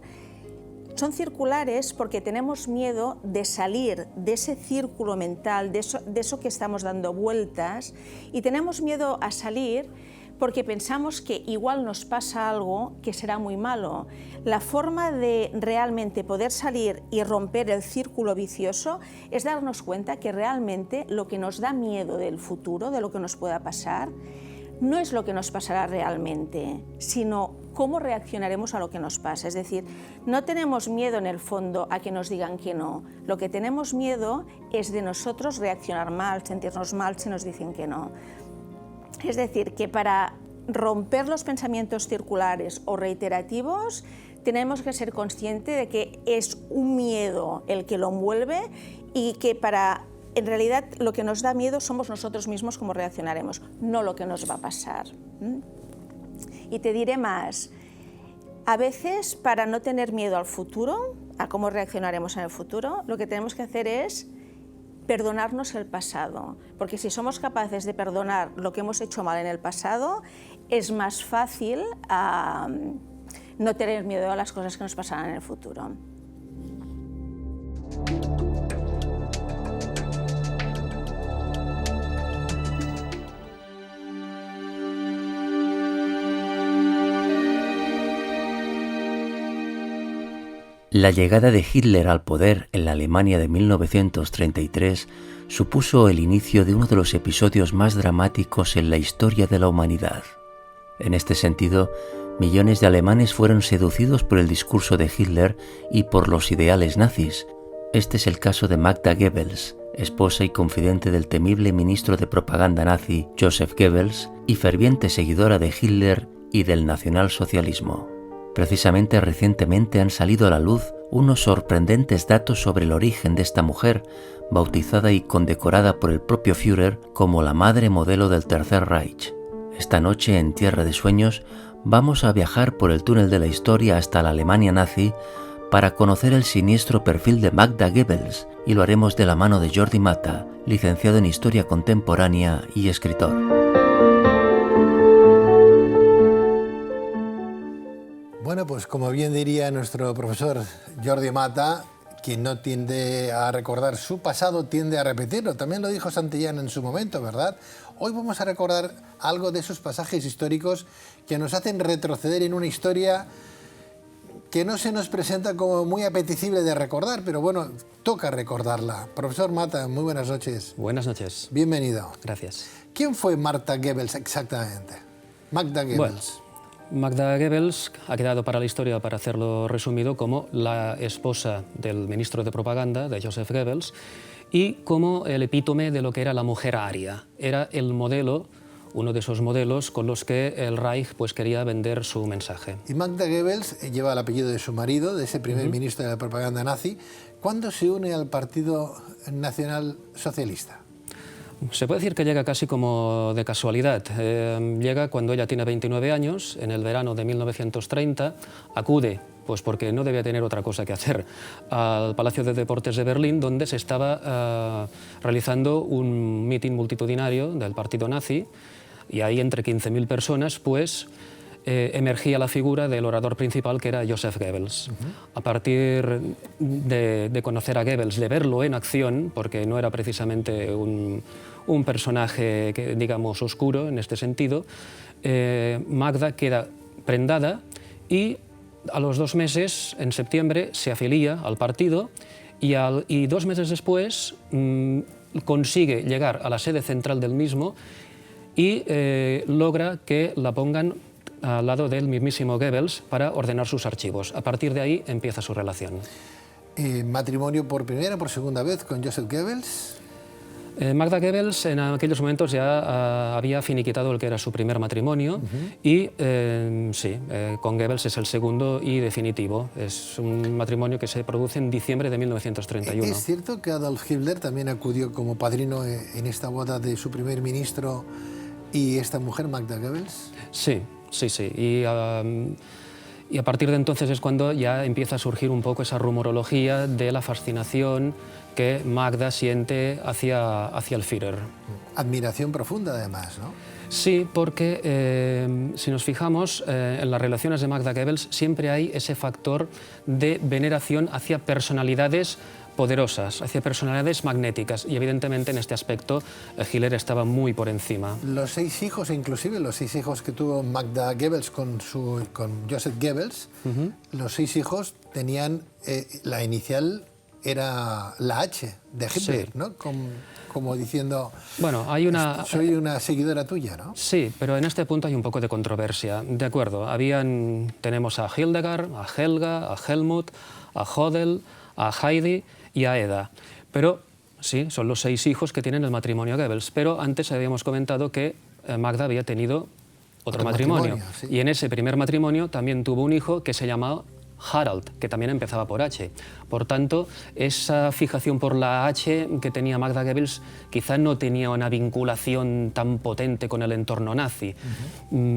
Speaker 9: Son circulares porque tenemos miedo de salir de ese círculo mental, de eso que estamos dando vueltas, y tenemos miedo a salir porque pensamos que igual nos pasa algo que será muy malo. La forma de realmente poder salir y romper el círculo vicioso es darnos cuenta que realmente lo que nos da miedo del futuro, de lo que nos pueda pasar, no es lo que nos pasará realmente, sino cómo reaccionaremos a lo que nos pasa. Es decir, no tenemos miedo en el fondo a que nos digan que no. Lo que tenemos miedo es de nosotros reaccionar mal, sentirnos mal si nos dicen que no. Es decir, que para romper los pensamientos circulares o reiterativos tenemos que ser conscientes de que es un miedo el que lo envuelve y que en realidad lo que nos da miedo somos nosotros mismos cómo reaccionaremos, no lo que nos va a pasar. Y te diré más, a veces para no tener miedo al futuro, a cómo reaccionaremos en el futuro, lo que tenemos que hacer es perdonarnos el pasado, porque si somos capaces de perdonar lo que hemos hecho mal en el pasado, es más fácil no tener miedo a las cosas que nos pasarán en el futuro.
Speaker 3: La llegada de Hitler al poder en la Alemania de 1933 supuso el inicio de uno de los episodios más dramáticos en la historia de la humanidad. En este sentido, millones de alemanes fueron seducidos por el discurso de Hitler y por los ideales nazis. Este es el caso de Magda Goebbels, esposa y confidente del temible ministro de propaganda nazi Joseph Goebbels y ferviente seguidora de Hitler y del nacionalsocialismo. Precisamente recientemente han salido a la luz unos sorprendentes datos sobre el origen de esta mujer, bautizada y condecorada por el propio Führer como la madre modelo del Tercer Reich. Esta noche, en Tierra de Sueños, vamos a viajar por el túnel de la historia hasta la Alemania nazi para conocer el siniestro perfil de Magda Goebbels, y lo haremos de la mano de Jordi Mata, licenciado en Historia Contemporánea y escritor.
Speaker 1: Bueno, pues como bien diría nuestro profesor Jordi Mata, quien no tiende a recordar su pasado, tiende a repetirlo. También lo dijo Santillán en su momento, ¿verdad? Hoy vamos a recordar algo de esos pasajes históricos que nos hacen retroceder en una historia que no se nos presenta como muy apetecible de recordar, pero bueno, toca recordarla. Profesor Mata, muy buenas noches.
Speaker 10: Buenas noches.
Speaker 1: Bienvenido.
Speaker 10: Gracias.
Speaker 1: ¿Quién fue Martha Goebbels exactamente? Magda Goebbels.
Speaker 10: Bueno, Magda Goebbels ha quedado para la historia, para hacerlo resumido, como la esposa del ministro de propaganda, de Joseph Goebbels, y como el epítome de lo que era la mujer aria. Era el modelo, uno de esos modelos con los que el Reich pues, quería vender su mensaje.
Speaker 1: Y Magda Goebbels lleva el apellido de su marido, de ese primer ministro de la propaganda nazi. ¿Cuándo se une al Partido Nacional Socialista?
Speaker 10: Se puede decir que llega casi como de casualidad. Llega cuando ella tiene 29 años, en el verano de 1930, acude, pues porque no debía tener otra cosa que hacer, al Palacio de Deportes de Berlín, donde se estaba realizando un mitin multitudinario del partido nazi, y ahí entre 15.000 personas, pues emergía la figura del orador principal, que era Joseph Goebbels. A partir de conocer a Goebbels, de verlo en acción, porque no era precisamente un personaje, digamos, oscuro en este sentido, Magda queda prendada y a los 2 meses, en septiembre, se afilia al partido y 2 meses después consigue llegar a la sede central del mismo y logra que la pongan al lado del mismísimo Goebbels para ordenar sus archivos. A partir de ahí empieza su relación.
Speaker 1: ¿Matrimonio por primera, por segunda vez con Joseph Goebbels?
Speaker 10: Magda Goebbels en aquellos momentos ya había finiquitado el que era su primer matrimonio y sí, con Goebbels es el segundo y definitivo. Es un matrimonio que se produce en diciembre de 1931.
Speaker 1: ¿Es cierto que Adolf Hitler también acudió como padrino en esta boda de su primer ministro y esta mujer, Magda Goebbels?
Speaker 10: Sí, sí, sí. Y a partir de entonces es cuando ya empieza a surgir un poco esa rumorología de la fascinación que Magda siente hacia el Führer.
Speaker 1: Admiración profunda, además, ¿no?
Speaker 10: Sí, porque si nos fijamos en las relaciones de Magda Goebbels siempre hay ese factor de veneración hacia personalidades poderosas, hacia personalidades magnéticas, y evidentemente en este aspecto Hitler estaba muy por encima.
Speaker 1: Los 6 hijos, inclusive los 6 hijos que tuvo Magda Goebbels con Joseph Goebbels, los 6 hijos tenían, la inicial era la H de Hitler, sí, ¿no? Como diciendo,
Speaker 10: bueno,
Speaker 1: soy una seguidora tuya, ¿no?
Speaker 10: Sí, pero en este punto hay un poco de controversia. De acuerdo, tenemos a Hildegard, a Helga, a Helmut, a Hodel, a Heidi y a Eda. Pero sí, son los 6 hijos que tienen el matrimonio Goebbels. Pero antes habíamos comentado que Magda había tenido otro matrimonio. Sí. Y en ese primer matrimonio también tuvo un hijo que se llamaba Harald, que también empezaba por H. Por tanto, esa fijación por la H que tenía Magda Goebbels quizá no tenía una vinculación tan potente con el entorno nazi.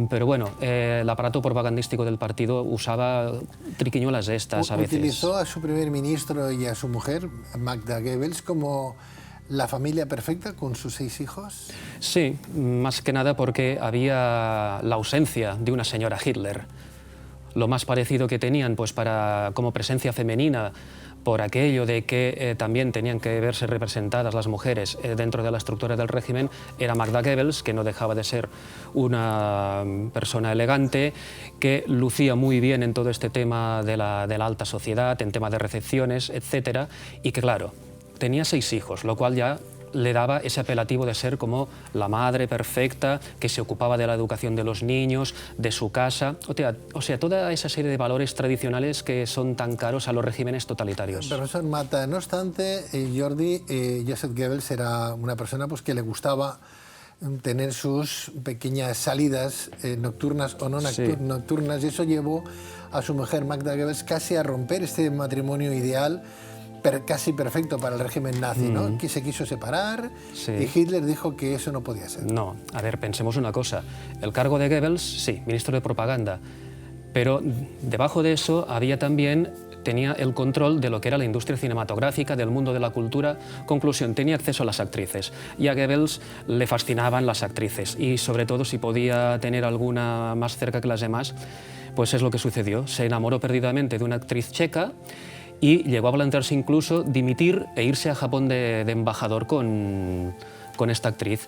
Speaker 10: Pero bueno, el aparato propagandístico del partido usaba triquiñuelas de estas a veces.
Speaker 1: Utilizó a su primer ministro y a su mujer, Magda Goebbels, como la familia perfecta con sus 6 hijos.
Speaker 10: Sí, más que nada porque había la ausencia de una señora Hitler. Lo más parecido que tenían, pues como presencia femenina, por aquello de que también tenían que verse representadas las mujeres dentro de la estructura del régimen, era Magda Goebbels, que no dejaba de ser una persona elegante, que lucía muy bien en todo este tema de la alta sociedad, en tema de recepciones, etcétera, y que claro, tenía 6 hijos, lo cual ya le daba ese apelativo de ser como la madre perfecta que se ocupaba de la educación de los niños, de su casa, o sea, toda esa serie de valores tradicionales que son tan caros a los regímenes totalitarios.
Speaker 1: Profesor Mata, no obstante, Joseph Goebbels era una persona pues, que le gustaba tener sus pequeñas salidas nocturnas o no nocturnas, y eso llevó a su mujer Magda Goebbels casi a romper este matrimonio ideal casi perfecto para el régimen nazi, ¿no? Que se quiso separar, sí, y Hitler dijo que eso no podía ser.
Speaker 10: No, a ver, pensemos una cosa. El cargo de Goebbels, sí, ministro de propaganda, pero debajo de eso tenía el control de lo que era la industria cinematográfica, del mundo de la cultura. Conclusión, tenía acceso a las actrices. Y a Goebbels le fascinaban las actrices. Y sobre todo, si podía tener alguna más cerca que las demás, pues es lo que sucedió. Se enamoró perdidamente de una actriz checa y llegó a plantearse incluso dimitir e irse a Japón de embajador con esta actriz.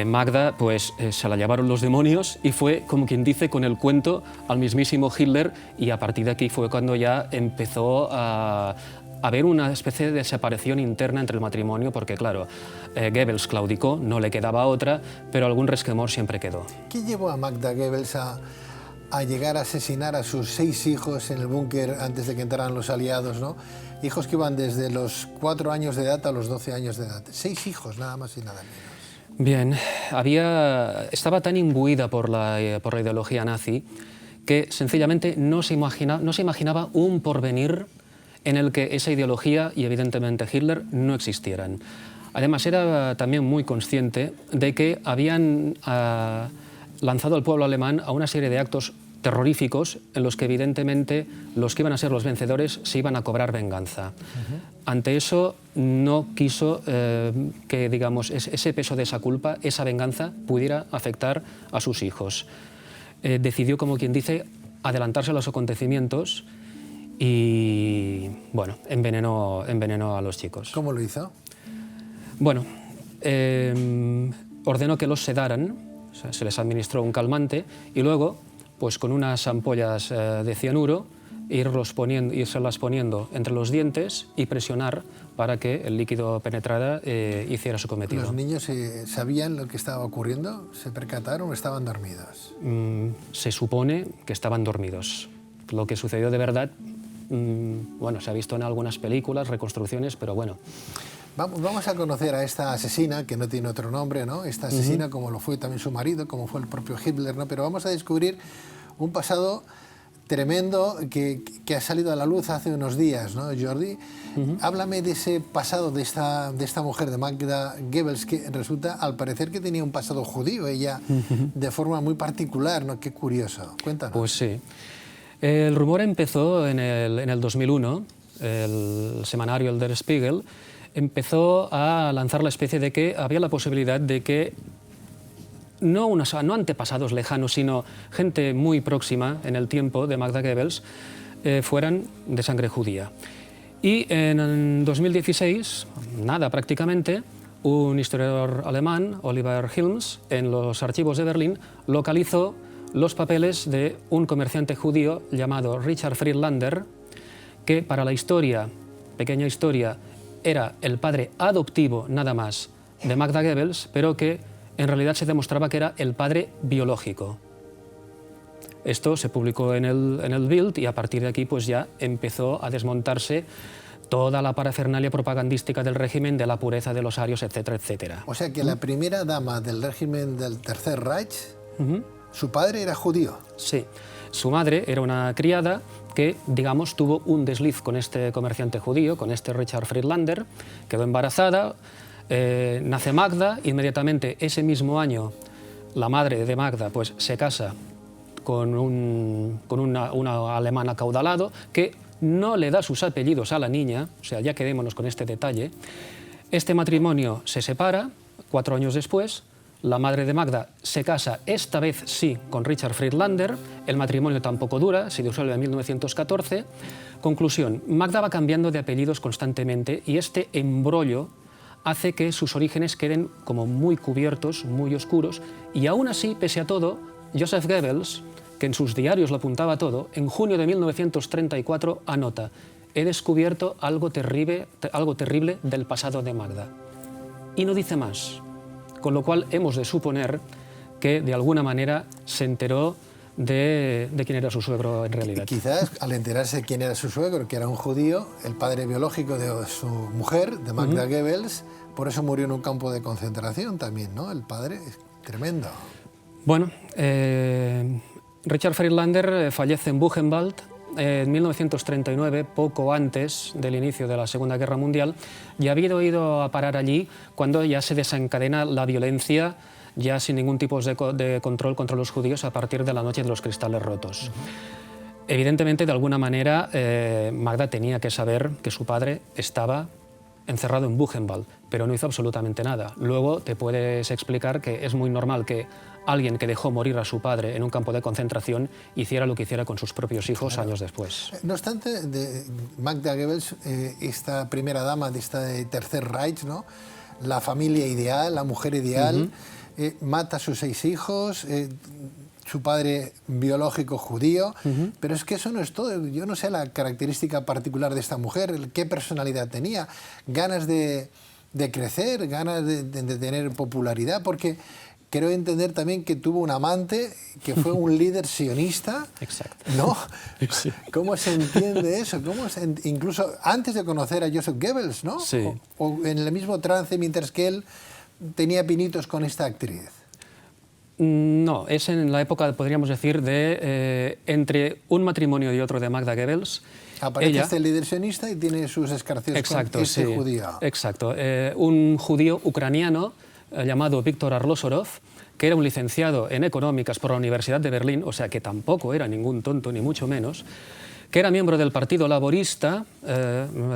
Speaker 10: Magda, pues se la llevaron los demonios y fue, como quien dice, con el cuento al mismísimo Hitler, y a partir de aquí fue cuando ya empezó a haber una especie de separación interna entre el matrimonio, porque claro, Goebbels claudicó, no le quedaba otra, pero algún resquemor siempre quedó.
Speaker 1: ¿Qué llevó a Magda Goebbels a llegar a asesinar a sus 6 hijos en el búnker antes de que entraran los aliados, ¿no? Hijos que iban desde los 4 años de edad a los 12 años de edad. 6 hijos, nada más y nada menos.
Speaker 10: Bien, estaba tan imbuida por la ideología nazi que sencillamente no se imaginaba un porvenir en el que esa ideología y evidentemente Hitler no existieran. Además, era también muy consciente de que habían lanzado al pueblo alemán a una serie de actos terroríficos en los que evidentemente los que iban a ser los vencedores se iban a cobrar venganza. Ante eso no quiso que, digamos, ese peso de esa culpa, esa venganza, pudiera afectar a sus hijos. Decidió, como quien dice, adelantarse a los acontecimientos y, bueno, envenenó a los chicos.
Speaker 1: ¿Cómo lo hizo?
Speaker 10: Bueno, ordenó que los sedaran, o sea, se les administró un calmante y luego, pues con unas ampollas de cianuro, irlas poniendo entre los dientes y presionar para que el líquido penetrara hiciera su cometido.
Speaker 1: ¿Los niños sabían lo que estaba ocurriendo? ¿Se percataron o estaban dormidos?
Speaker 10: Se supone que estaban dormidos. Lo que sucedió de verdad, bueno, se ha visto en algunas películas, reconstrucciones, pero bueno.
Speaker 1: Vamos a conocer a esta asesina, que no tiene otro nombre, ¿no? Esta asesina, como lo fue también su marido, como fue el propio Hitler, ¿no? Pero vamos a descubrir un pasado tremendo que ha salido a la luz hace unos días, ¿no, Jordi? Háblame de ese pasado de esta mujer, de Magda Goebbels, que resulta, al parecer, que tenía un pasado judío, ella, de forma muy particular, ¿no? Qué curioso. Cuéntanos.
Speaker 10: Pues sí. El rumor empezó en el 2001, el semanario El Der Spiegel empezó a lanzar la especie de que había la posibilidad de que no antepasados lejanos, sino gente muy próxima en el tiempo de Magda Goebbels, fueran de sangre judía. Y en 2016, nada prácticamente, un historiador alemán, Oliver Hilms, en los archivos de Berlín, localizó los papeles de un comerciante judío llamado Richard Friedlander, que para la historia, pequeña historia, era el padre adoptivo nada más de Magda Goebbels, pero que en realidad se demostraba que era el padre biológico. Esto se publicó en el Bild y a partir de aquí pues ya empezó a desmontarse toda la parafernalia propagandística del régimen, de la pureza de los arios, etcétera, etcétera.
Speaker 1: O sea que la primera dama del régimen del Tercer Reich, su padre era judío.
Speaker 10: Sí, su madre era una criada que, digamos, tuvo un desliz con este comerciante judío, con este Richard Friedlander, quedó embarazada, nace Magda, inmediatamente ese mismo año la madre de Magda pues, se casa con un alemán acaudalado que no le da sus apellidos a la niña, o sea, ya quedémonos con este detalle. Este matrimonio se separa 4 años después. La madre de Magda se casa, esta vez sí, con Richard Friedlander. El matrimonio tampoco dura, se disuelve en 1914. Conclusión, Magda va cambiando de apellidos constantemente y este embrollo hace que sus orígenes queden como muy cubiertos, muy oscuros. Y aún así, pese a todo, Joseph Goebbels, que en sus diarios lo apuntaba todo, en junio de 1934 anota: he descubierto algo terrible del pasado de Magda. Y no dice más. Con lo cual hemos de suponer que de alguna manera se enteró de quién era su suegro en realidad.
Speaker 1: Quizás al enterarse de quién era su suegro, que era un judío, el padre biológico de su mujer, de Magda Goebbels, por eso murió en un campo de concentración también, ¿no? El padre, es tremendo.
Speaker 10: Bueno, Richard Friedlander fallece en Buchenwald en 1939, poco antes del inicio de la Segunda Guerra Mundial, y había ido a parar allí cuando ya se desencadena la violencia, ya sin ningún tipo de control contra los judíos a partir de la noche de los cristales rotos. Evidentemente, de alguna manera, Magda tenía que saber que su padre estaba encerrado en Buchenwald, pero no hizo absolutamente nada. Luego te puedes explicar que es muy normal que alguien que dejó morir a su padre en un campo de concentración hiciera lo que hiciera con sus propios hijos años después.
Speaker 1: No obstante, Magda Goebbels, esta primera dama de este Tercer Reich, ¿no? La familia ideal, la mujer ideal, mata a sus 6 hijos, su padre biológico judío, pero es que eso no es todo. Yo no sé la característica particular de esta mujer, qué personalidad tenía, ganas de crecer, ganas de tener popularidad, porque quiero entender también que tuvo un amante que fue un líder sionista.
Speaker 10: Exacto.
Speaker 1: ¿No?
Speaker 10: Sí.
Speaker 1: ¿Cómo se entiende eso? Incluso antes de conocer a Joseph Goebbels, ¿no?
Speaker 10: Sí.
Speaker 1: O en el mismo trance mientras que él tenía pinitos con esta actriz.
Speaker 10: No, es en la época, podríamos decir, de entre un matrimonio y otro de Magda Goebbels.
Speaker 1: Aparece este líder sionista y tiene sus escarceos con este judío.
Speaker 10: Exacto. Un judío ucraniano llamado Víctor Arlosorov, que era un licenciado en económicas por la Universidad de Berlín, o sea que tampoco era ningún tonto, ni mucho menos, que era miembro del Partido Laborista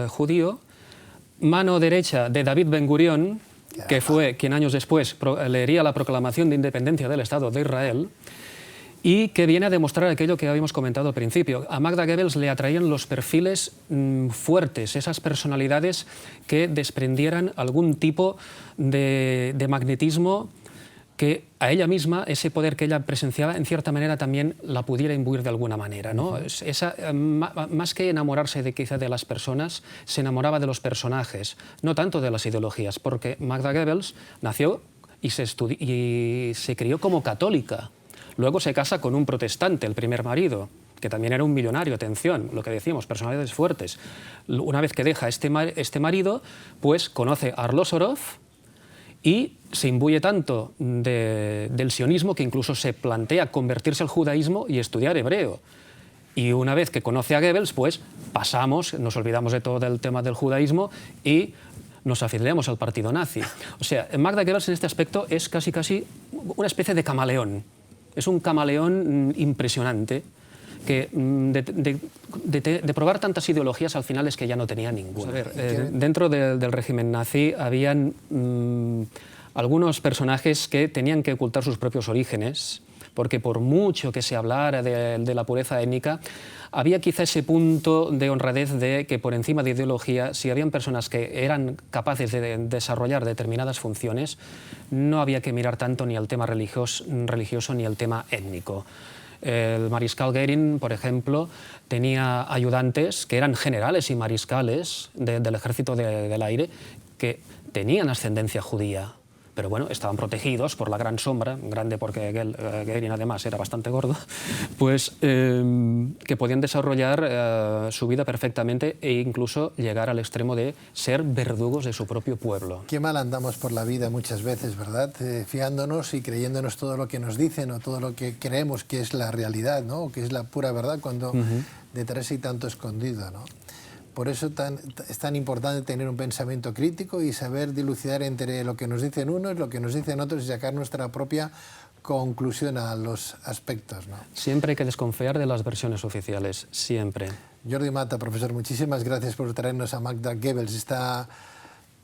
Speaker 10: judío, mano derecha de David Ben-Gurión, que fue quien años después leería la proclamación de independencia del Estado de Israel, y que viene a demostrar aquello que habíamos comentado al principio. A Magda Goebbels le atraían los perfiles fuertes, esas personalidades que desprendieran algún tipo de magnetismo que a ella misma, ese poder que ella presenciaba, en cierta manera también la pudiera imbuir de alguna manera, ¿no? Más que enamorarse quizá de las personas, se enamoraba de los personajes, no tanto de las ideologías, porque Magda Goebbels nació y se crió como católica. Luego se casa con un protestante, el primer marido, que también era un millonario, atención, lo que decíamos, personalidades fuertes. Una vez que deja este marido, pues conoce a Arlos Orov y se imbuye tanto del sionismo que incluso se plantea convertirse al judaísmo y estudiar hebreo. Y una vez que conoce a Goebbels, pues nos olvidamos de todo el tema del judaísmo y nos afiliamos al partido nazi. O sea, Magda Goebbels en este aspecto es casi una especie de camaleón. Es un camaleón impresionante que de probar tantas ideologías al final es que ya no tenía ninguna. Pues a ver, dentro del régimen nazi habían algunos personajes que tenían que ocultar sus propios orígenes, porque por mucho que se hablara de la pureza étnica, había quizá ese punto de honradez de que por encima de ideología, si habían personas que eran capaces de desarrollar determinadas funciones, no había que mirar tanto ni al tema religioso ni al tema étnico. El mariscal Goering, por ejemplo, tenía ayudantes que eran generales y mariscales del ejército del aire que tenían ascendencia judía. Pero bueno, estaban protegidos por la gran sombra, grande porque Goering además era bastante gordo, pues que podían desarrollar su vida perfectamente e incluso llegar al extremo de ser verdugos de su propio pueblo.
Speaker 1: Qué mal andamos por la vida muchas veces, ¿verdad? Fiándonos y creyéndonos todo lo que nos dicen o todo lo que creemos que es la realidad, ¿no? O que es la pura verdad, cuando detrás hay tanto escondido, ¿no? Por eso es tan importante tener un pensamiento crítico y saber dilucidar entre lo que nos dicen unos, lo que nos dicen otros y sacar nuestra propia conclusión a los aspectos, ¿no?
Speaker 10: Siempre hay que desconfiar de las versiones oficiales, siempre.
Speaker 1: Jordi Mata, profesor, muchísimas gracias por traernos a Magda Goebbels, esta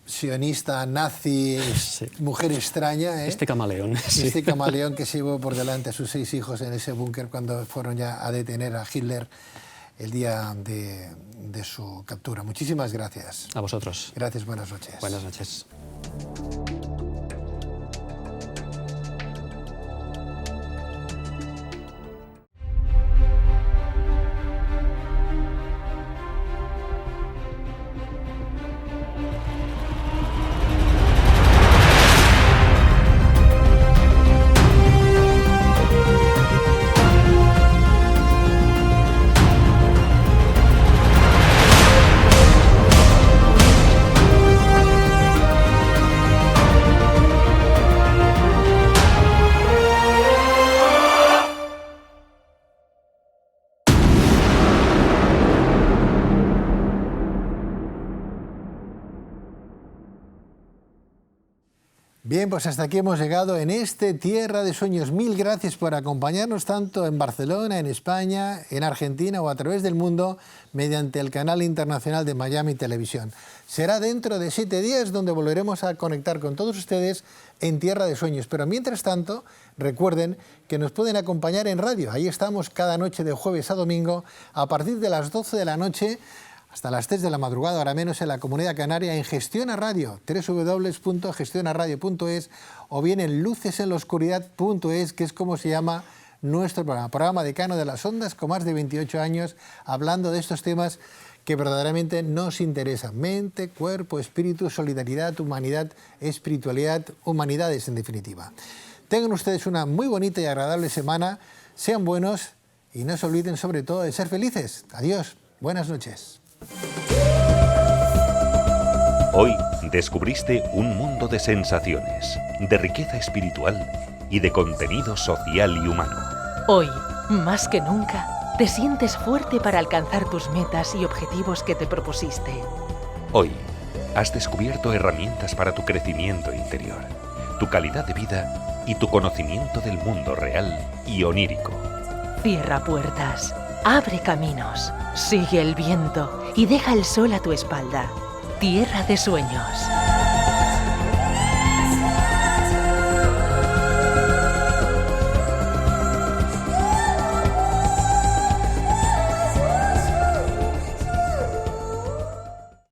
Speaker 1: sionista, nazi, sí, mujer extraña, ¿eh?
Speaker 10: Este camaleón.
Speaker 1: Este camaleón que se llevó por delante a sus 6 hijos en ese búnker cuando fueron ya a detener a Hitler el día de su captura. Muchísimas gracias.
Speaker 10: A vosotros.
Speaker 1: Gracias, buenas noches.
Speaker 10: Buenas noches.
Speaker 1: Bien, pues hasta aquí hemos llegado en este Tierra de Sueños. Mil gracias por acompañarnos tanto en Barcelona, en España, en Argentina o a través del mundo mediante el canal internacional de Miami Televisión. Será dentro de 7 días donde volveremos a conectar con todos ustedes en Tierra de Sueños. Pero mientras tanto, recuerden que nos pueden acompañar en radio. Ahí estamos cada noche de jueves a domingo a partir de las 12 de la noche hasta las 3 de la madrugada, ahora menos en la Comunidad Canaria, en Gestiona Radio, www.gestionaradio.es o bien en lucesenlaoscuridad.es, que es como se llama nuestro programa decano de las ondas, con más de 28 años, hablando de estos temas que verdaderamente nos interesan. Mente, cuerpo, espíritu, solidaridad, humanidad, espiritualidad, humanidades en definitiva. Tengan ustedes una muy bonita y agradable semana, sean buenos y no se olviden sobre todo de ser felices. Adiós, buenas noches.
Speaker 11: Hoy descubriste un mundo de sensaciones, de riqueza espiritual y de contenido social y humano.
Speaker 12: Hoy, más que nunca, te sientes fuerte para alcanzar tus metas y objetivos que te propusiste.
Speaker 11: Hoy, has descubierto herramientas para tu crecimiento interior, tu calidad de vida y tu conocimiento del mundo real y onírico.
Speaker 12: Cierra puertas, abre caminos, sigue el viento y deja el sol a tu espalda. Tierra de Sueños.